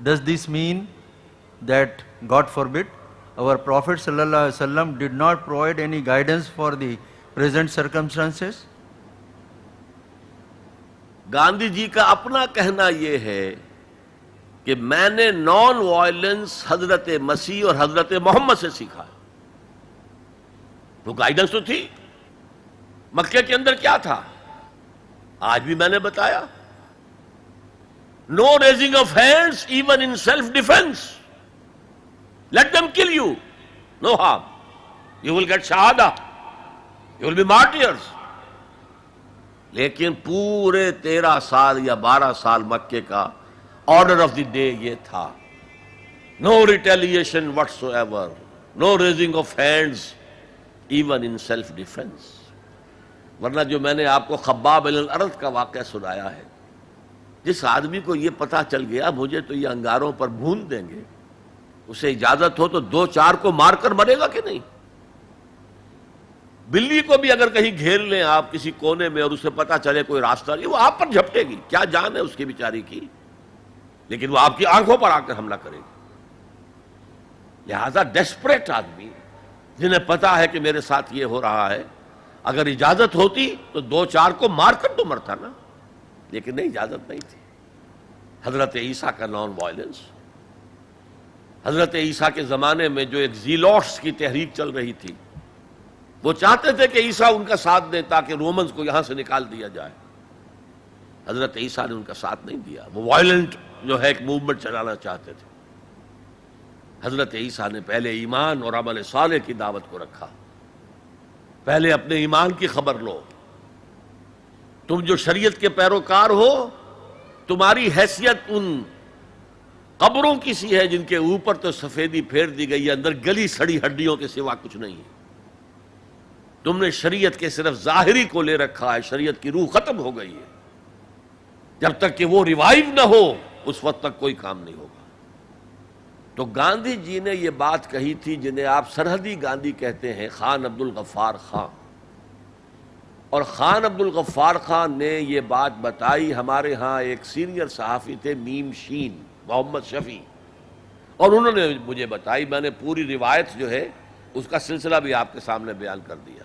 Speaker 2: does this mean that God forbade our Prophet sallallahu alaihi wasallam did not provide any guidance for the present circumstances?
Speaker 1: Gandhi ji کا اپنا کہنا یہ ہے کہ میں نے نان وائلنس حضرت مسیح اور حضرت محمد سے سیکھا ہے۔ تو گائیڈنس تو تھی، مکے کے اندر کیا تھا؟ آج بھی میں نے بتایا، no raising of hands even in self defence. Let them kill you, no harm. You will get shahada, you will be martyrs. لیکن پورے 13 سال یا 12 سال مکے کا آرڈر آف دی ڈے یہ تھا، no retaliation whatsoever, no raising of hands even in self defense. ورنہ جو میں نے آپ کو خباب بن الارض کا واقعہ سنایا ہے، جس آدمی کو یہ پتا چل گیا مجھے تو یہ انگاروں پر بھون دیں گے، اسے اجازت ہو تو 2-4 کو مار کر مرے گا کہ نہیں؟ بلی کو بھی اگر کہیں گھیر لیں آپ کسی کونے میں اور اسے پتا چلے کوئی راستہ نہیں، وہ آپ پر جھپٹے گی، کیا جان ہے اس کی بیچاری کی، لیکن وہ آپ کی آنکھوں پر آ کر حملہ کرے گی۔ لہذا ڈیسپریٹ آدمی جنہیں پتا ہے کہ میرے ساتھ یہ ہو رہا ہے، اگر اجازت ہوتی تو دو چار کو مار کر تو مرتا نا، لیکن نہیں، اجازت نہیں تھی۔ حضرت عیسیٰ کا نان وائلنس، حضرت عیسیٰ کے زمانے میں جو ایک زیلوٹس کی تحریک چل رہی تھی، وہ چاہتے تھے کہ عیسیٰ ان کا ساتھ دیں تاکہ رومنز کو یہاں سے نکال دیا جائے۔ حضرت عیسیٰ نے ان کا ساتھ نہیں دیا، وہ وائلنٹ جو ہے ایک موومنٹ چلانا چاہتے تھے۔ حضرت عیسیٰ نے پہلے ایمان اور عمل صالح کی دعوت کو رکھا، پہلے اپنے ایمان کی خبر لو، تم جو شریعت کے پیروکار ہو، تمہاری حیثیت ان قبروں کی سی ہے جن کے اوپر تو سفیدی پھیر دی گئی ہے، اندر گلی سڑی ہڈیوں کے سوا کچھ نہیں ہے۔ تم نے شریعت کے صرف ظاہری کو لے رکھا ہے، شریعت کی روح ختم ہو گئی ہے۔ جب تک کہ وہ ریوائیو نہ ہو اس وقت تک کوئی کام نہیں ہوگا۔ تو گاندھی جی نے یہ بات کہی تھی جنہیں آپ سرحدی گاندھی کہتے ہیں، خان عبد الغفار خان، اور خان عبد الغفار خان نے یہ بات بتائی۔ ہمارے ہاں ایک سینئر صحافی تھے میم شین، محمد شفیع، اور انہوں نے مجھے بتائی، میں نے پوری روایت جو ہے اس کا سلسلہ بھی آپ کے سامنے بیان کر دیا۔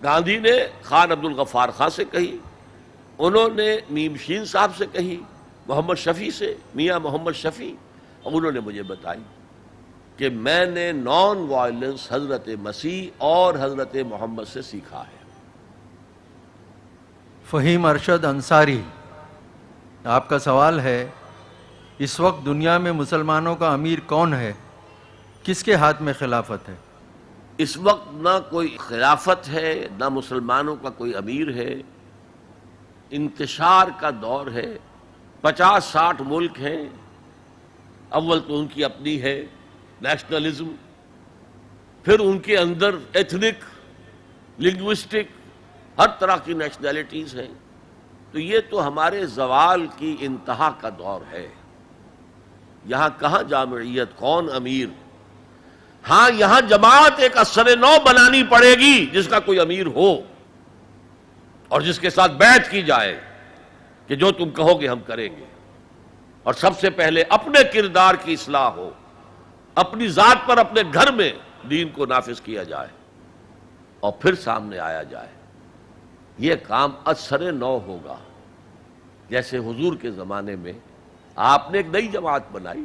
Speaker 1: گاندھی نے خان عبد الغفار خان سے کہی، انہوں نے میم شین صاحب سے کہی، محمد شفیع سے، میاں محمد شفیع، اور انہوں نے مجھے بتائی کہ میں نے نان وائلنس حضرت مسیح اور حضرت محمد سے سیکھا ہے۔
Speaker 2: فہیم ارشد انصاری، آپ کا سوال ہے، اس وقت دنیا میں مسلمانوں کا امیر کون ہے؟ کس کے ہاتھ میں خلافت ہے؟
Speaker 1: اس وقت نہ کوئی خلافت ہے، نہ مسلمانوں کا کوئی امیر ہے، انتشار کا دور ہے، 50-60 ملک ہیں، اول تو ان کی اپنی ہے نیشنلزم، پھر ان کے اندر ایتھنک، لنگوسٹک، ہر طرح کی نیشنلٹیز ہیں۔ تو یہ تو ہمارے زوال کی انتہا کا دور ہے۔ یہاں کہاں جامعیت، کون امیر؟ ہاں یہاں جماعت ایک اثر نو بنانی پڑے گی جس کا کوئی امیر ہو اور جس کے ساتھ بیعت کی جائے کہ جو تم کہو گے ہم کریں گے، اور سب سے پہلے اپنے کردار کی اصلاح ہو، اپنی ذات پر اپنے گھر میں دین کو نافذ کیا جائے اور پھر سامنے آیا جائے۔ یہ کام اثر نو ہوگا۔ جیسے حضور کے زمانے میں آپ نے ایک نئی جماعت بنائی،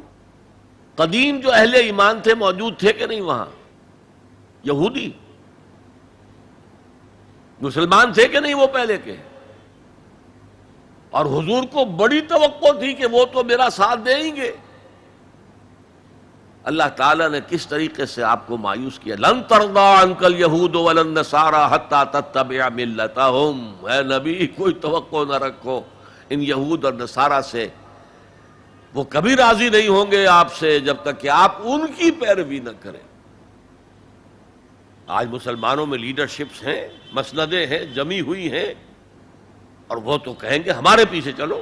Speaker 1: قدیم جو اہل ایمان تھے موجود تھے کہ نہیں وہاں؟ یہودی مسلمان تھے کہ نہیں وہ پہلے کے؟ اور حضور کو بڑی توقع تھی کہ وہ تو میرا ساتھ دیں گے۔ اللہ تعالیٰ نے کس طریقے سے آپ کو مایوس کیا، لن ترضی عنک الیہود ولا النصارى حتی تتبع ملتہم۔ اے نبی کوئی توقع نہ رکھو ان یہود اور نصارہ سے، وہ کبھی راضی نہیں ہوں گے آپ سے جب تک کہ آپ ان کی پیروی نہ کریں۔ آج مسلمانوں میں لیڈرشپس ہیں، مسندیں ہیں، جمی ہوئی ہیں، اور وہ تو کہیں گے ہمارے پیچھے چلو۔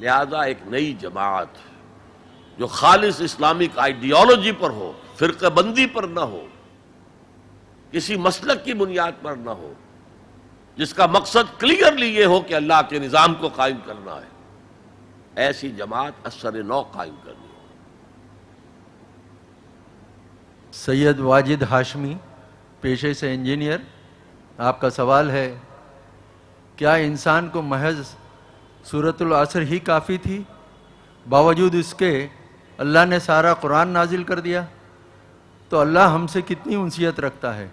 Speaker 1: لہذا ایک نئی جماعت جو خالص اسلامک آئیڈیالوجی پر ہو، فرقہ بندی پر نہ ہو، کسی مسلک کی بنیاد پر نہ ہو، جس کا مقصد کلیئرلی یہ ہو کہ اللہ کے نظام کو قائم کرنا ہے، ایسی جماعت اثر نو قائم کرنی ہے۔
Speaker 2: سید واجد ہاشمی، پیشے سے انجینئر، آپ کا سوال ہے، کیا انسان کو محض سورۃ العصر ہی کافی تھی؟ باوجود اس کے اللہ نے سارا قرآن نازل کر دیا؟ تو اللہ ہم سے کتنی انسیت رکھتا ہے،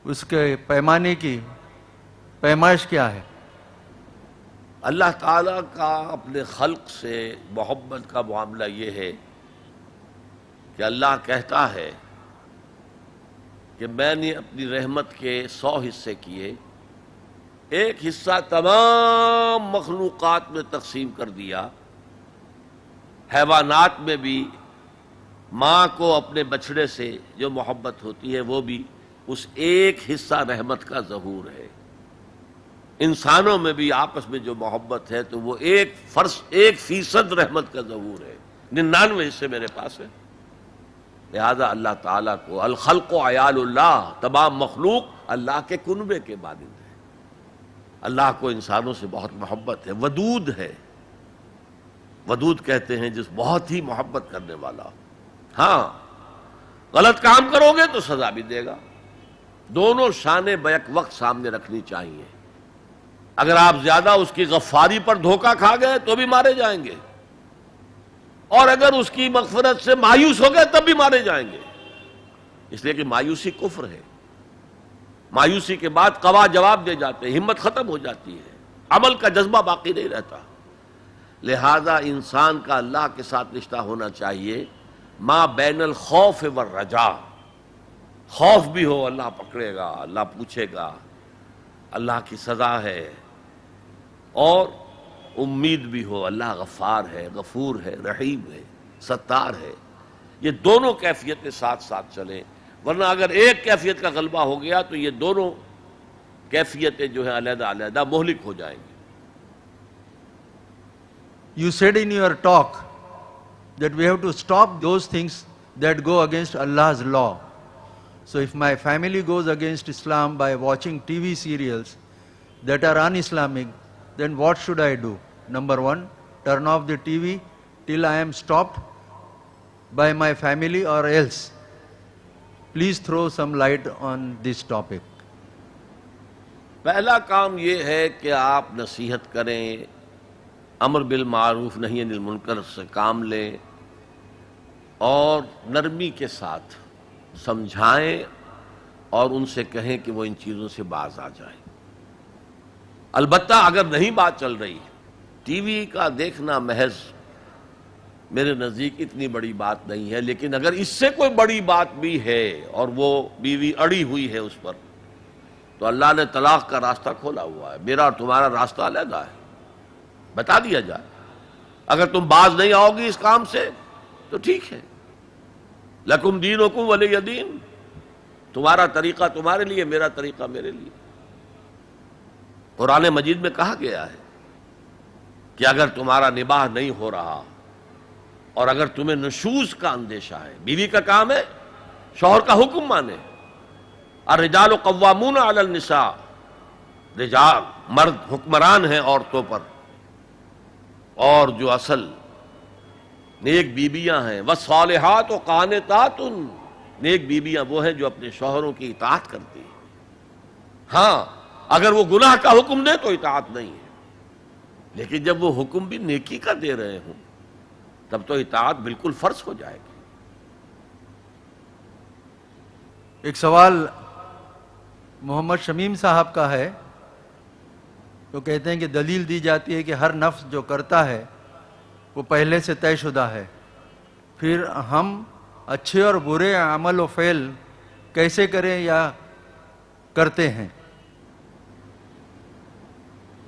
Speaker 2: اس کے پیمانے کی پیمائش کیا ہے؟
Speaker 1: اللہ تعالیٰ کا اپنے خلق سے محبت کا معاملہ یہ ہے کہ اللہ کہتا ہے کہ میں نے اپنی رحمت کے 100 حصے کیے، ایک حصہ تمام مخلوقات میں تقسیم کر دیا۔ حیوانات میں بھی ماں کو اپنے بچڑے سے جو محبت ہوتی ہے وہ بھی اس ایک حصہ رحمت کا ظہور ہے۔ انسانوں میں بھی آپس میں جو محبت ہے تو وہ 1% رحمت کا ظہور ہے۔ 99 حصے میرے پاس ہے۔ لہذا اللہ تعالیٰ کو الخلق و عیال اللہ، تمام مخلوق اللہ کے کنبے کے مانند ہے. اللہ کو انسانوں سے بہت محبت ہے، ودود ہے. ودود کہتے ہیں جس بہت ہی محبت کرنے والا. ہاں غلط کام کرو گے تو سزا بھی دے گا. دونوں شانیں بیک وقت سامنے رکھنی چاہیے. اگر آپ زیادہ اس کی غفاری پر دھوکہ کھا گئے تو بھی مارے جائیں گے، اور اگر اس کی مغفرت سے مایوس ہو گئے تب بھی مارے جائیں گے. اس لیے کہ مایوسی کفر ہے. مایوسی کے بعد قوا جواب دے جاتے ہیں، ہمت ختم ہو جاتی ہے، عمل کا جذبہ باقی نہیں رہتا. لہذا انسان کا اللہ کے ساتھ رشتہ ہونا چاہیے ما بین الخوف والرجاء. خوف بھی ہو اللہ پکڑے گا، اللہ پوچھے گا، اللہ کی سزا ہے، اور امید بھی ہو اللہ غفار ہے، غفور ہے، رحیم ہے، ستار ہے. یہ دونوں کیفیتیں ساتھ ساتھ چلیں، ورنہ اگر ایک کیفیت کا غلبہ ہو گیا تو یہ دونوں کیفیتیں جو ہیں علیحدہ علیحدہ مہلک ہو جائیں گی.
Speaker 2: You said in your talk that we have to stop those things that go against Allah's law. So if my family goes against Islam by watching TV serials that are un-Islamic, then what should I do? Number one, turn off the TV till I am stopped by my family, or else? Please throw some light on this topic.
Speaker 1: پہلا کام یہ ہے کہ آپ نصیحت کریں، امر بالمعروف نہی عن المنکر سے کام لیں، اور نرمی کے ساتھ سمجھائیں اور ان سے کہیں کہ وہ ان چیزوں سے باز آ جائیں. البتہ اگر نہیں بات چل رہی، ٹی وی کا دیکھنا محض میرے نزدیک اتنی بڑی بات نہیں ہے، لیکن اگر اس سے کوئی بڑی بات بھی ہے اور وہ بیوی اڑی ہوئی ہے اس پر، تو اللہ نے طلاق کا راستہ کھولا ہوا ہے. میرا اور تمہارا راستہ علیحدہ ہے، بتا دیا جائے. اگر تم باز نہیں آؤ گی اس کام سے تو ٹھیک ہے، لکم دینکم ولی دین، تمہارا طریقہ تمہارے لیے، میرا طریقہ میرے لیے. قرآن مجید میں کہا گیا ہے کہ اگر تمہارا نباہ نہیں ہو رہا اور اگر تمہیں نشوز کا اندیشہ ہے، بیوی کا کام ہے شوہر کا حکم مانے. الرجال قوامون علی النساء، رجال مرد حکمران ہیں عورتوں پر، اور جو اصل نیک بیویاں ہیں والصالحات قانتات، نیک بیویاں وہ ہیں جو اپنے شوہروں کی اطاعت کرتی ہیں. ہاں اگر وہ گناہ کا حکم دے تو اطاعت نہیں ہے، لیکن جب وہ حکم بھی نیکی کا دے رہے ہوں تب تو اطاعت بالکل فرض ہو جائے گی.
Speaker 2: ایک سوال محمد شمیم صاحب کا ہے. تو کہتے ہیں کہ دلیل دی جاتی ہے کہ ہر نفس جو کرتا ہے وہ پہلے سے طے شدہ ہے، پھر ہم اچھے اور برے عمل و فعل کیسے کریں یا کرتے ہیں؟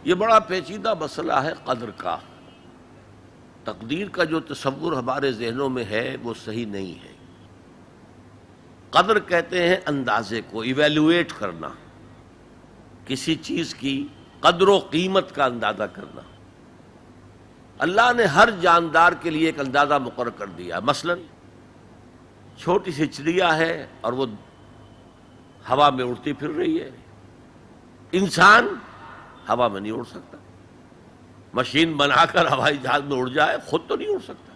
Speaker 1: یہ بڑا پیچیدہ مسئلہ ہے قدر کا. تقدیر کا جو تصور ہمارے ذہنوں میں ہے وہ صحیح نہیں ہے. قدر کہتے ہیں اندازے کو، ایویلویٹ کرنا، کسی چیز کی قدر و قیمت کا اندازہ کرنا. اللہ نے ہر جاندار کے لیے ایک اندازہ مقرر کر دیا. مثلا چھوٹی سی چڑیا ہے اور وہ ہوا میں اڑتی پھر رہی ہے. انسان ہوا میں نہیں اڑ سکتا. مشین بنا کر ہوائی جہاز میں اڑ جائے، خود تو نہیں اڑ سکتا.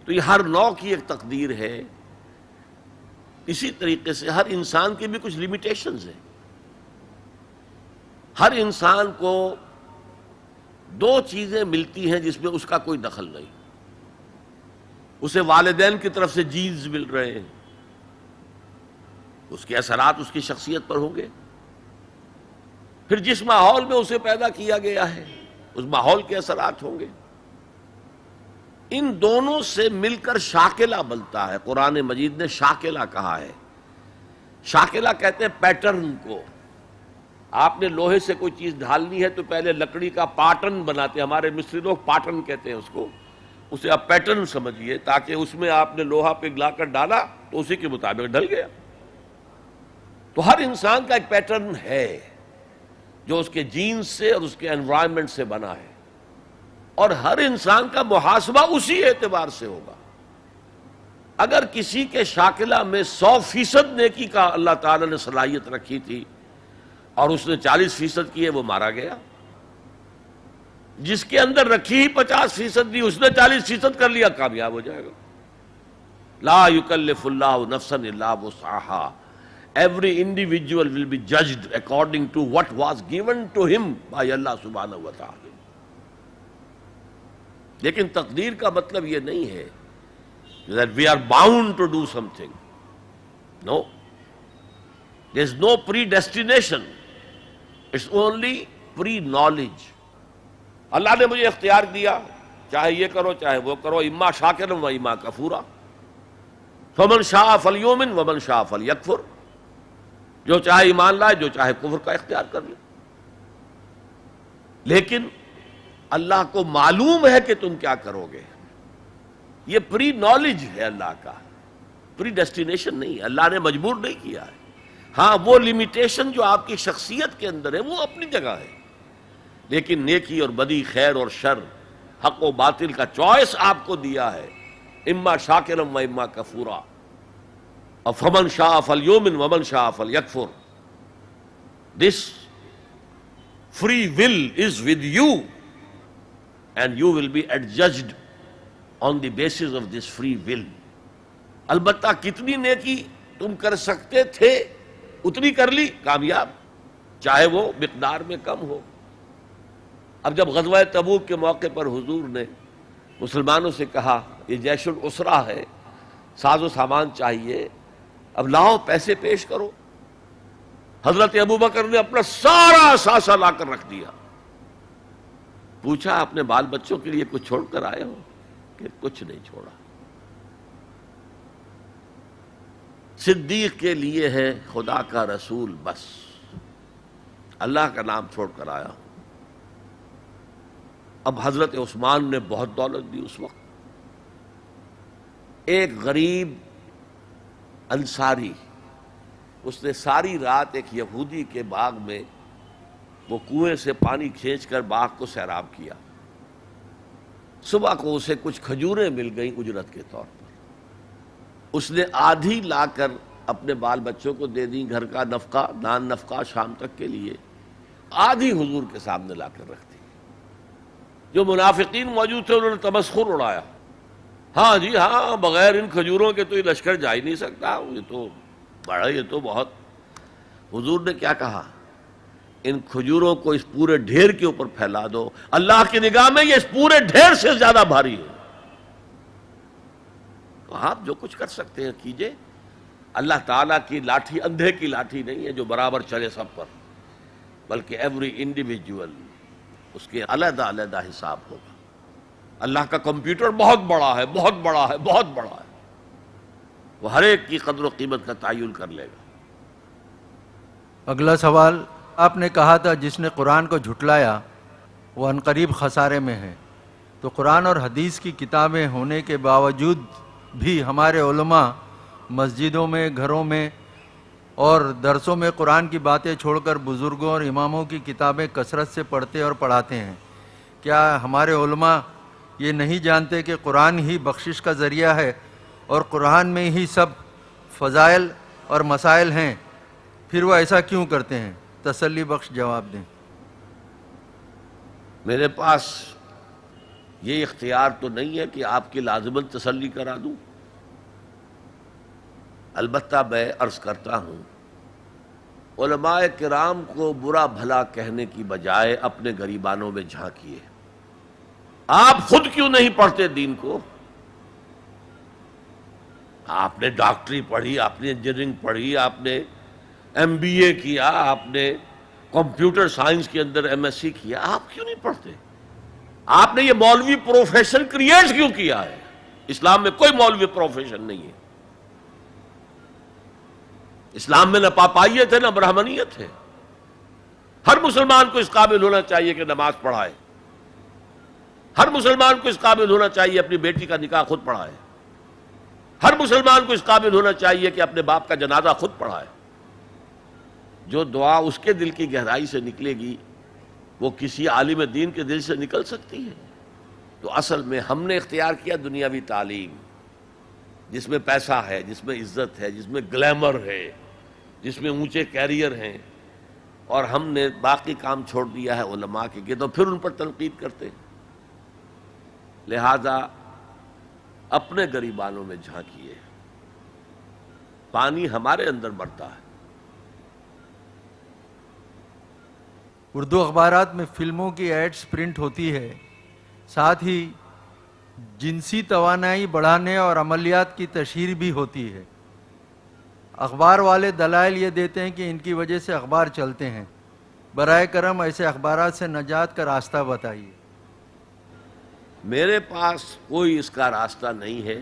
Speaker 1: تو یہ ہر نوع کی ایک تقدیر ہے. اسی طریقے سے ہر انسان کی بھی کچھ لمیٹیشنز ہیں. ہر انسان کو دو چیزیں ملتی ہیں جس میں اس کا کوئی دخل نہیں. اسے والدین کی طرف سے جینز مل رہے ہیں، اس کے اثرات اس کی شخصیت پر ہوں گے. پھر جس ماحول میں اسے پیدا کیا گیا ہے اس ماحول کے اثرات ہوں گے. ان دونوں سے مل کر شاکلہ بنتا ہے. قرآن مجید نے شاکلہ کہا ہے. شاکلہ کہتے ہیں پیٹرن کو. آپ نے لوہے سے کوئی چیز ڈھالنی ہے تو پہلے لکڑی کا پاٹرن بناتے ہیں. ہمارے مصری لوگ پاٹرن کہتے ہیں اس کو. اسے آپ پیٹرن سمجھیے، تاکہ اس میں آپ نے لوہا پگھلا کر ڈالا تو اسی کے مطابق ڈھل گیا. تو ہر انسان کا ایک پیٹرن ہے جو اس کے جینز سے اور اس کے انوائرمنٹ سے بنا ہے، اور ہر انسان کا محاسبہ اسی اعتبار سے ہوگا. اگر کسی کے شاکلہ میں 100% نیکی کا اللہ تعالیٰ نے صلاحیت رکھی تھی اور اس نے 40% کی ہے، وہ مارا گیا. جس کے اندر رکھی 50% دی، اس نے 40% کر لیا، کامیاب ہو جائے گا. لا یکلف اللہ نفسا الا وسعها. Every individual will be judged according to what was given to him by Allah subhanahu wa ta'ala. لیکن تقدیر کا مطلب یہ نہیں ہے that we are bound to do something. No. There is no predestination. It's only pre-knowledge. اللہ نے مجھے اختیار دیا، چاہے یہ کرو چاہے وہ کرو، اما شاکرا و اما کفورا. فمن شاء فلیؤمن ومن شاء فلیکفر. جو چاہے ایمان لائے، جو چاہے کفر کا اختیار کر لے. لیکن اللہ کو معلوم ہے کہ تم کیا کرو گے. یہ پری نالج ہے اللہ کا، پری ڈیسٹینیشن نہیں ہے. اللہ نے مجبور نہیں کیا ہے. ہاں وہ لمیٹیشن جو آپ کی شخصیت کے اندر ہے وہ اپنی جگہ ہے، لیکن نیکی اور بدی، خیر اور شر، حق و باطل کا چوائس آپ کو دیا ہے. اما شاکرا و اما کفورا. اور فمن شاء فلیؤمن ومن شاء فلیکفر. This free will is with you and you will be adjudged on the basis of this free will. البتہ کتنی نیکی تم کر سکتے تھے اتنی کر لی، کامیاب، چاہے وہ مقدار میں کم ہو. اب جب غزوہ تبوک کے موقع پر حضور نے مسلمانوں سے کہا یہ جیش العسرہ ہے، ساز و سامان چاہیے، اب لاؤ پیسے پیش کرو. حضرت ابوبکر نے اپنا سارا اثاثہ لا کر رکھ دیا. پوچھا اپنے بال بچوں کے لیے کچھ چھوڑ کر آئے ہو؟ کہ کچھ نہیں چھوڑا. صدیق کے لیے ہے خدا کا رسول، بس اللہ کا نام چھوڑ کر آیا ہوں. اب حضرت عثمان نے بہت دولت دی اس وقت. ایک غریب انصاری، اس نے ساری رات ایک یہودی کے باغ میں وہ کنویں سے پانی کھینچ کر باغ کو سیراب کیا. صبح کو اسے کچھ کھجوریں مل گئیں اجرت کے طور پر. اس نے آدھی لا کر اپنے بال بچوں کو دے دی، گھر کا نفقہ، نان نفقہ شام تک کے لیے. آدھی حضور کے سامنے لا کر رکھ دی. جو منافقین موجود تھے انہوں نے تمسخر اڑایا. ہاں جی ہاں، بغیر ان کھجوروں کے تو یہ لشکر جا ہی نہیں سکتا، یہ تو بڑا، یہ تو بہت. حضور نے کیا کہا؟ ان کھجوروں کو اس پورے ڈھیر کے اوپر پھیلا دو، اللہ کی نگاہ میں یہ اس پورے ڈھیر سے زیادہ بھاری ہے. تو آپ جو کچھ کر سکتے ہیں کیجئے. اللہ تعالیٰ کی لاٹھی اندھے کی لاٹھی نہیں ہے جو برابر چلے سب پر، بلکہ ایوری انڈیویجول اس کے علیحدہ علیحدہ حساب ہوگا. اللہ کا کمپیوٹر بہت بڑا ہے، بہت بڑا ہے، بہت بڑا ہے. وہ ہر ایک کی قدر و قیمت کا تعین کر لے گا.
Speaker 2: اگلا سوال، آپ نے کہا تھا جس نے قرآن کو جھٹلایا وہ عنقریب خسارے میں ہے. تو قرآن اور حدیث کی کتابیں ہونے کے باوجود بھی ہمارے علماء مسجدوں میں، گھروں میں اور درسوں میں قرآن کی باتیں چھوڑ کر بزرگوں اور اماموں کی کتابیں کثرت سے پڑھتے اور پڑھاتے ہیں. کیا ہمارے علماء یہ نہیں جانتے کہ قرآن ہی بخشش کا ذریعہ ہے اور قرآن میں ہی سب فضائل اور مسائل ہیں؟ پھر وہ ایسا کیوں کرتے ہیں؟ تسلی بخش جواب دیں.
Speaker 1: میرے پاس یہ اختیار تو نہیں ہے کہ آپ کی لازماً تسلی کرا دوں. البتہ میں عرض کرتا ہوں، علماء کرام کو برا بھلا کہنے کی بجائے اپنے گریبانوں میں جھانکیے. آپ خود کیوں نہیں پڑھتے دین کو؟ آپ نے ڈاکٹری پڑھی، آپ نے انجینئرنگ پڑھی، آپ نے MBA کیا، آپ نے کمپیوٹر سائنس کے اندر MSc کیا، آپ کیوں نہیں پڑھتے؟ آپ نے یہ مولوی پروفیشن کریٹ کیوں کیا ہے؟ اسلام میں کوئی مولوی پروفیشن نہیں ہے. اسلام میں نہ پاپائیت ہے نہ برہمنیت ہے. ہر مسلمان کو اس قابل ہونا چاہیے کہ نماز پڑھائے. ہر مسلمان کو اس قابل ہونا چاہیے اپنی بیٹی کا نکاح خود پڑھائے. ہر مسلمان کو اس قابل ہونا چاہیے کہ اپنے باپ کا جنازہ خود پڑھائے. جو دعا اس کے دل کی گہرائی سے نکلے گی وہ کسی عالم دین کے دل سے نکل سکتی ہے. تو اصل میں ہم نے اختیار کیا دنیاوی تعلیم، جس میں پیسہ ہے، جس میں عزت ہے، جس میں گلیمر ہے، جس میں اونچے کیریئر ہیں، اور ہم نے باقی کام چھوڑ دیا ہے علماء کے تو پھر ان پر تنقید کرتے ہیں۔ لہذا اپنے گریبانوں میں جھانکیے، پانی ہمارے اندر بڑھتا ہے۔
Speaker 2: اردو اخبارات میں فلموں کی ایڈز پرنٹ ہوتی ہے، ساتھ ہی جنسی توانائی بڑھانے اور عملیات کی تشہیر بھی ہوتی ہے۔ اخبار والے دلائل یہ دیتے ہیں کہ ان کی وجہ سے اخبار چلتے ہیں۔ برائے کرم ایسے اخبارات سے نجات کا راستہ بتائیے۔
Speaker 1: میرے پاس کوئی اس کا راستہ نہیں ہے۔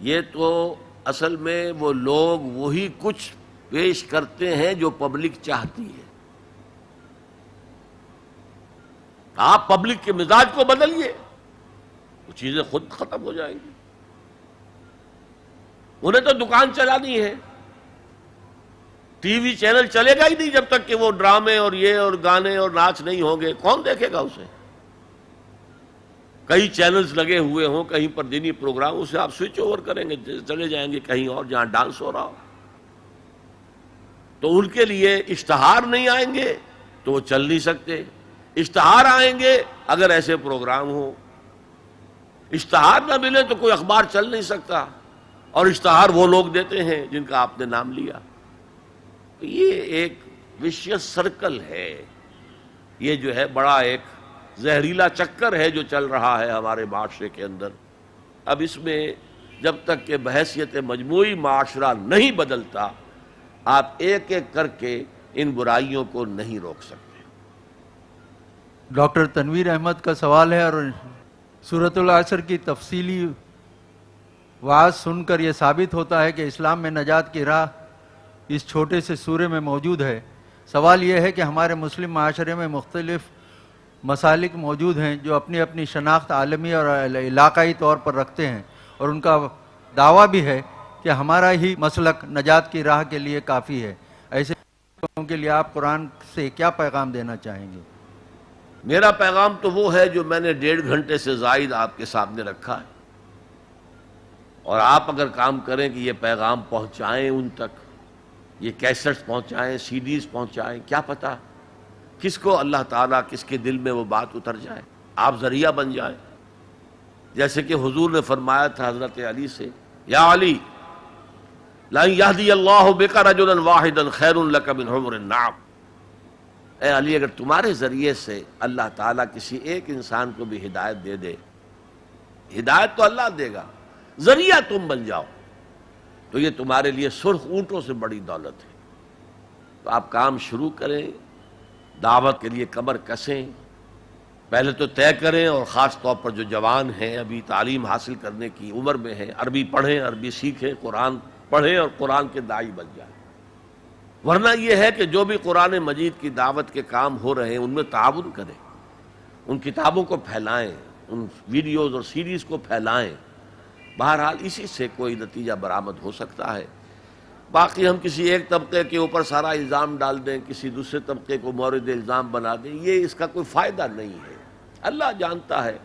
Speaker 1: یہ تو اصل میں وہ لوگ وہی کچھ پیش کرتے ہیں جو پبلک چاہتی ہے۔ آپ پبلک کے مزاج کو بدلیے، وہ چیزیں خود ختم ہو جائیں گی۔ انہیں تو دکان چلانی ہے، ٹی وی چینل چلے گا ہی نہیں جب تک کہ وہ ڈرامے اور یہ اور گانے اور ناچ نہیں ہوں گے۔ کون دیکھے گا اسے؟ کئی چینلز لگے ہوئے ہوں کہیں پر دینی پروگرام، اسے آپ سوئچ اوور کریں گے، چلے جائیں گے کہیں اور جہاں ڈانس ہو رہا ہو۔ تو ان کے لیے اشتہار نہیں آئیں گے تو وہ چل نہیں سکتے، اشتہار آئیں گے اگر ایسے پروگرام ہو۔ اشتہار نہ ملے تو کوئی اخبار چل نہیں سکتا، اور اشتہار وہ لوگ دیتے ہیں جن کا آپ نے نام لیا۔ یہ ایک وشیس سرکل ہے، یہ جو ہے بڑا ایک زہریلا چکر ہے جو چل رہا ہے ہمارے معاشرے کے اندر۔ اب اس میں جب تک کہ بحیثیت مجموعی معاشرہ نہیں بدلتا، آپ ایک ایک کر کے ان برائیوں کو نہیں روک سکتے۔
Speaker 2: ڈاکٹر تنویر احمد کا سوال ہے، اور سورۃ العصر کی تفصیلی وعظ سن کر یہ ثابت ہوتا ہے کہ اسلام میں نجات کی راہ اس چھوٹے سے سورے میں موجود ہے۔ سوال یہ ہے کہ ہمارے مسلم معاشرے میں مختلف مسالک موجود ہیں جو اپنی اپنی شناخت عالمی اور علاقائی طور پر رکھتے ہیں، اور ان کا دعویٰ بھی ہے کہ ہمارا ہی مسلک نجات کی راہ کے لیے کافی ہے۔ ایسے لوگوں کے لیے آپ قرآن سے کیا پیغام دینا چاہیں گے؟
Speaker 1: میرا پیغام تو وہ ہے جو میں نے 1.5 گھنٹے سے زائد آپ کے سامنے رکھا ہے، اور آپ اگر کام کریں کہ یہ پیغام پہنچائیں ان تک، یہ کیسٹس پہنچائیں، سی ڈیز پہنچائیں، کیا پتہ کس کو اللہ تعالیٰ کس کے دل میں وہ بات اتر جائے، آپ ذریعہ بن جائیں۔ جیسے کہ حضور نے فرمایا تھا حضرت علی سے، یا علی لَن يَهْدِيَ اللَّهُ بِكَ رَجُلًا وَاحِدًا خَيْرٌ لَكَ مِنْ حُمُرِ النَّعَمِ۔ اے علی، اگر تمہارے ذریعے سے اللہ تعالیٰ کسی ایک انسان کو بھی ہدایت دے دے، ہدایت تو اللہ دے گا، ذریعہ تم بن جاؤ، تو یہ تمہارے لیے سرخ اونٹوں سے بڑی دولت ہے۔ تو آپ کام شروع کریں، دعوت کے لیے کمر کسیں، پہلے تو طے کریں، اور خاص طور پر جو جوان ہیں ابھی تعلیم حاصل کرنے کی عمر میں ہیں، عربی پڑھیں، عربی سیکھیں، قرآن پڑھیں اور قرآن کے داعی بن جائیں۔ ورنہ یہ ہے کہ جو بھی قرآن مجید کی دعوت کے کام ہو رہے ہیں ان میں تعاون کریں، ان کتابوں کو پھیلائیں، ان ویڈیوز اور سیریز کو پھیلائیں۔ بہرحال اسی سے کوئی نتیجہ برآمد ہو سکتا ہے۔ باقی ہم کسی ایک طبقے کے اوپر سارا الزام ڈال دیں، کسی دوسرے طبقے کو مورد الزام بنا دیں، یہ اس کا کوئی فائدہ نہیں ہے۔ اللہ جانتا ہے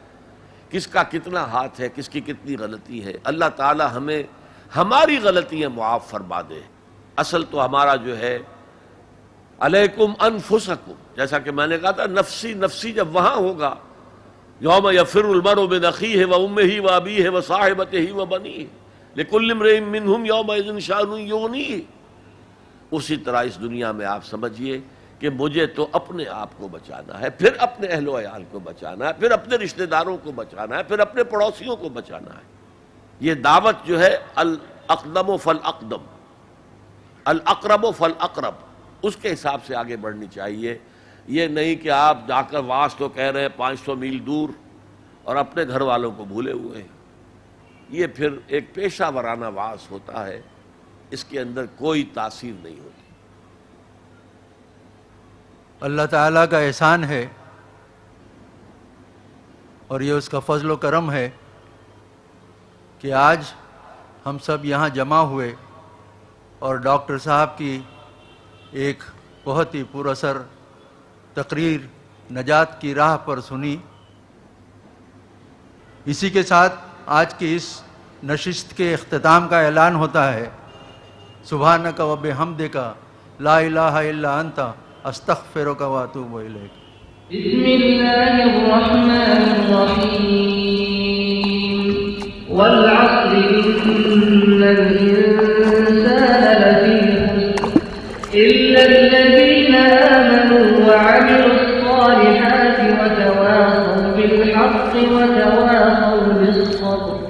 Speaker 1: کس کا کتنا ہاتھ ہے، کس کی کتنی غلطی ہے۔ اللہ تعالی ہمیں ہماری غلطیاں معاف فرما دے۔ اصل تو ہمارا جو ہے علیکم انفسکم، جیسا کہ میں نے کہا تھا، نفسی نفسی جب وہاں ہوگا، یوم یفر المرء من اخیہ وامہ وابیہ وصاحبتہ وبنیہ لکل امرئ منہم یومئذ شأن یغنیہ، اسی طرح اس دنیا میں آپ سمجھیے کہ مجھے تو اپنے آپ کو بچانا ہے، پھر اپنے اہل و عیال کو بچانا ہے، پھر اپنے رشتہ داروں کو بچانا ہے، پھر اپنے پڑوسیوں کو بچانا ہے۔ یہ دعوت جو ہے الاقدم فالاقدم، الاقرب فالاقرب، اس کے حساب سے آگے بڑھنی چاہیے۔ یہ نہیں کہ آپ جا کر واس تو کہہ رہے ہیں 500 میل دور اور اپنے گھر والوں کو بھولے ہوئے ہیں۔ یہ پھر ایک پیشہ ورانہ واس ہوتا ہے، اس کے اندر کوئی تاثیر نہیں ہوتی۔
Speaker 2: اللہ تعالیٰ کا احسان ہے اور یہ اس کا فضل و کرم ہے کہ آج ہم سب یہاں جمع ہوئے اور ڈاکٹر صاحب کی ایک بہت ہی پر اثر تقریر نجات کی راہ پر سنی۔ اسی کے ساتھ آج کی اس نشست کے اختتام کا اعلان ہوتا ہے، سبحانک و بحمدک لا الہ الا انت استغفرک و اتوب الیک۔
Speaker 3: بسم اللہ الرحمن الرحیم والعصر ان الانسان لفی خسر الا الذین آمنوا وعملوا الصالحات وتواصوا بالحق وتواصوا بالصبر